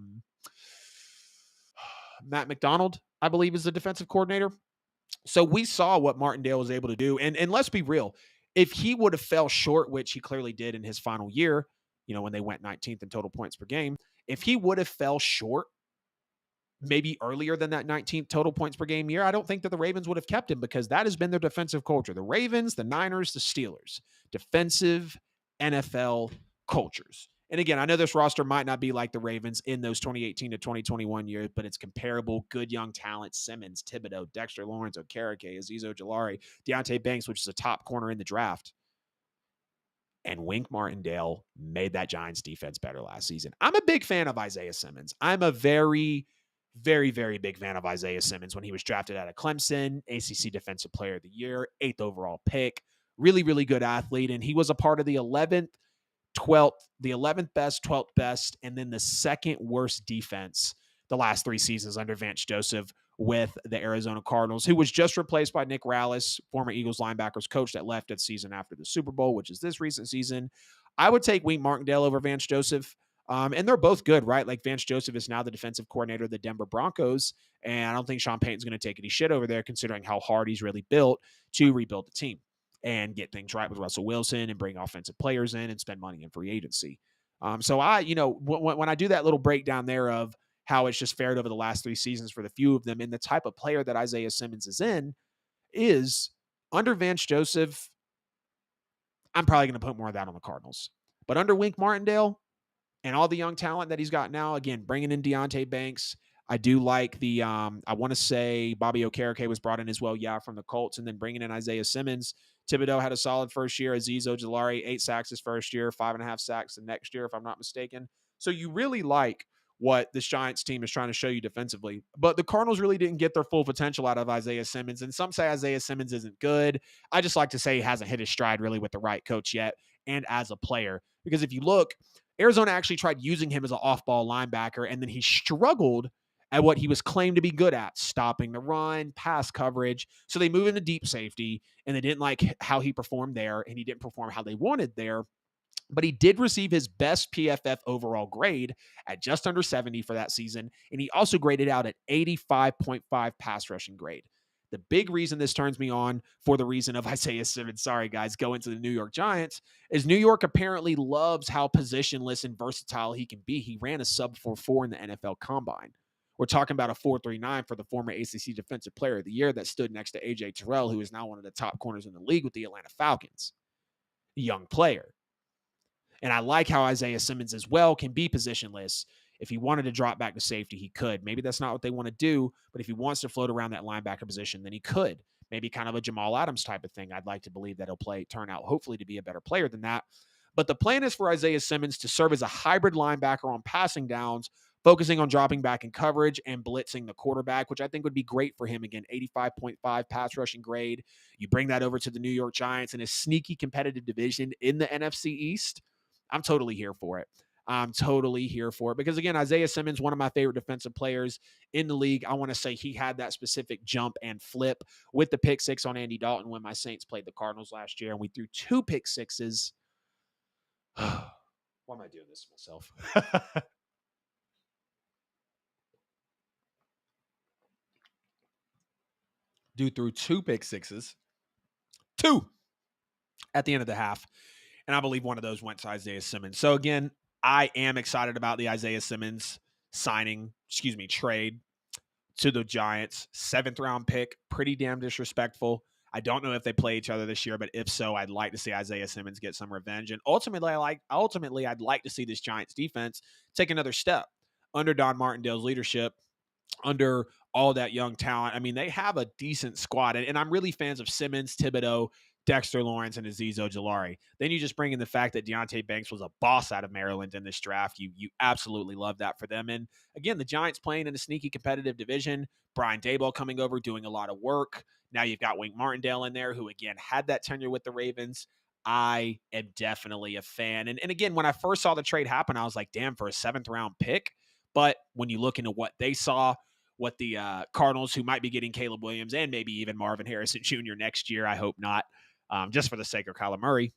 McDonald, I believe, is the defensive coordinator. So we saw what Martindale was able to do. And let's be real. If he would have fell short, which he clearly did in his final year, when they went 19th in total points per game, if he would have fell short maybe earlier than that 19th total points per game year, I don't think that the Ravens would have kept him, because that has been their defensive culture. The Ravens, the Niners, the Steelers, defensive NFL cultures. And again, I know this roster might not be like the Ravens in those 2018 to 2021 years, but it's comparable. Good young talent: Simmons, Thibodeau, Dexter Lawrence, Okereke, Azeez Ojulari, Deontay Banks, which is a top corner in the draft. And Wink Martindale made that Giants defense better last season. I'm a big fan of Isaiah Simmons. I'm a very, very, very big fan of Isaiah Simmons. When he was drafted out of Clemson, ACC Defensive Player of the Year, 8th overall pick, really, really good athlete. And he was a part of the 11th best, 12th best, and then the 2nd worst defense the last 3 seasons under Vance Joseph with the Arizona Cardinals, who was just replaced by Nick Rallis, former Eagles linebackers coach that left at season after the Super Bowl, which is this recent season. I would take Wink Martindale over Vance Joseph. And they're both good, right? Like, Vance Joseph is now the defensive coordinator of the Denver Broncos, and I don't think Sean Payton's going to take any shit over there, considering how hard he's really built to rebuild the team and get things right with Russell Wilson and bring offensive players in and spend money in free agency. So when I do that little breakdown there of how it's just fared over the last 3 seasons for the few of them, and the type of player that Isaiah Simmons is under Vance Joseph, I'm probably going to put more of that on the Cardinals. But under Wink Martindale and all the young talent that he's got now, again, bringing in Deontay Banks, I do like the, I want to say Bobby Okereke was brought in as well, from the Colts, and then bringing in Isaiah Simmons. Thibodeau had a solid first year. Azeez Ojulari, 8 sacks his first year, 5.5 sacks the next year, if I'm not mistaken. So you really like what this Giants team is trying to show you defensively. But the Cardinals really didn't get their full potential out of Isaiah Simmons. And some say Isaiah Simmons isn't good. I just like to say he hasn't hit his stride really with the right coach yet and as a player. Because if you look, Arizona actually tried using him as an off-ball linebacker, and then he struggled at what he was claimed to be good at, stopping the run, pass coverage. So they move into deep safety, and they didn't like how he performed there, and he didn't perform how they wanted there. But he did receive his best PFF overall grade at just under 70 for that season, and he also graded out at 85.5 pass rushing grade. The big reason this turns me on, for the reason of Isaiah Simmons, sorry guys, going to the New York Giants, is New York apparently loves how positionless and versatile he can be. He ran a sub 4.4 in the NFL Combine. We're talking about a 4.39 for the former ACC Defensive Player of the Year that stood next to AJ Terrell, who is now one of the top corners in the league with the Atlanta Falcons. Young player. And I like how Isaiah Simmons as well can be positionless. If he wanted to drop back to safety, he could. Maybe that's not what they want to do, but if he wants to float around that linebacker position, then he could. Maybe kind of a Jamal Adams type of thing. I'd like to believe that he'll turn out hopefully to be a better player than that. But the plan is for Isaiah Simmons to serve as a hybrid linebacker on passing downs, focusing on dropping back in coverage and blitzing the quarterback, which I think would be great for him. Again, 85.5 pass rushing grade. You bring that over to the New York Giants in a sneaky competitive division in the NFC East. I'm totally here for it. Because, again, Isaiah Simmons, one of my favorite defensive players in the league. I want to say he had that specific jump and flip with the pick six on Andy Dalton when my Saints played the Cardinals last year, and we threw 2 pick sixes. Why am I doing this to myself? Dude threw 2 pick sixes. 2 at the end of the half. And I believe one of those went to Isaiah Simmons. So, again, I am excited about the Isaiah Simmons trade to the Giants. 7th-round pick, pretty damn disrespectful. I don't know if they play each other this year, but if so, I'd like to see Isaiah Simmons get some revenge. And ultimately, I'd like to see this Giants defense take another step under Don Martindale's leadership, under all that young talent. I mean, they have a decent squad, and I'm really fans of Simmons, Thibodeau, Dexter Lawrence, and Azeez Ojulari. Then you just bring in the fact that Deonte Banks was a boss out of Maryland in this draft. You absolutely love that for them. And again, the Giants playing in a sneaky competitive division. Brian Daboll coming over, doing a lot of work. Now you've got Wink Martindale in there, who again had that tenure with the Ravens. I am definitely a fan. And again, when I first saw the trade happen, I was like, damn, for a 7th-round pick. But when you look into what they saw, what the Cardinals, who might be getting Caleb Williams and maybe even Marvin Harrison Jr. next year, I hope not, just for the sake of Kyler Murray,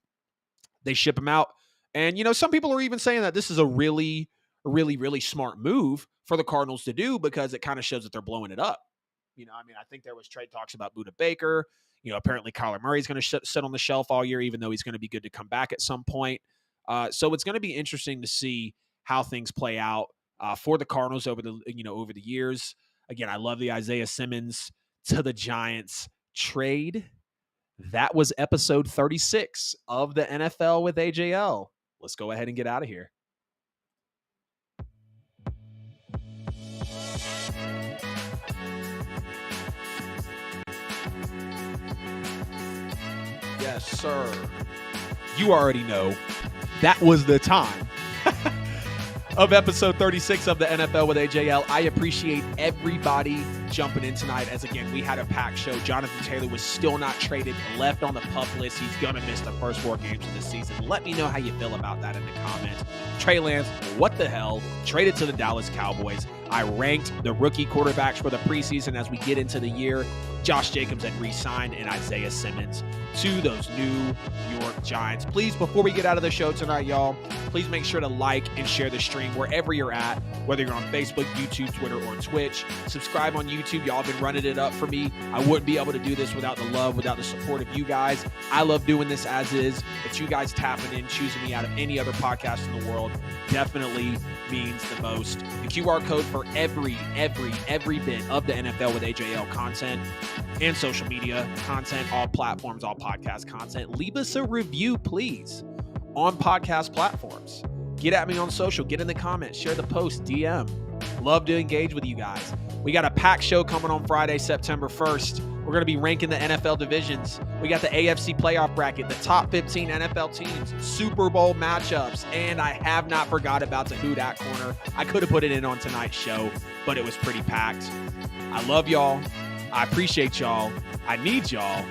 they ship him out. And, some people are even saying that this is a really, really, really smart move for the Cardinals to do, because it kind of shows that they're blowing it up. I think there was trade talks about Budda Baker. Apparently Kyler Murray's going to sit on the shelf all year, even though he's going to be good to come back at some point. So it's going to be interesting to see how things play out for the Cardinals over the years. Again, I love the Isaiah Simmons to the Giants trade. That was episode 36 of the NFL with AJL. Let's go ahead and get out of here. Yes, sir. You already know that was the time of episode 36 of the NFL with AJL. I appreciate everybody jumping in tonight, as again, we had a packed show. Jonathan Taylor was still not traded, left on the PUP list. He's going to miss the first 4 games of the season. Let me know how you feel about that in the comments. Trey Lance, what the hell? Traded to the Dallas Cowboys. I ranked the rookie quarterbacks for the preseason as we get into the year. Josh Jacobs had re-signed, and Isaiah Simmons to those New York Giants. Please, before we get out of the show tonight, y'all, please make sure to like and share the stream wherever you're at, whether you're on Facebook, YouTube, Twitter, or Twitch. Subscribe on YouTube. Y'all have been running it up for me. I wouldn't be able to do this without the love, without the support of you guys. I love doing this as is, but you guys tapping in, choosing me out of any other podcast in the world definitely means the most. The QR code for every bit of the NFL with AJL content and social media content, all platforms, all podcast content. Leave us a review, please, on podcast platforms. Get at me on social, get in the comments, share the post, DM. Love to engage with you guys. We got a packed show coming on Friday, September 1st. We're going to be ranking the NFL divisions. We got the AFC playoff bracket, the top 15 NFL teams, Super Bowl matchups, and I have not forgot about the Who Dat Corner. I could have put it in on tonight's show, but it was pretty packed. I love y'all. I appreciate y'all. I need y'all.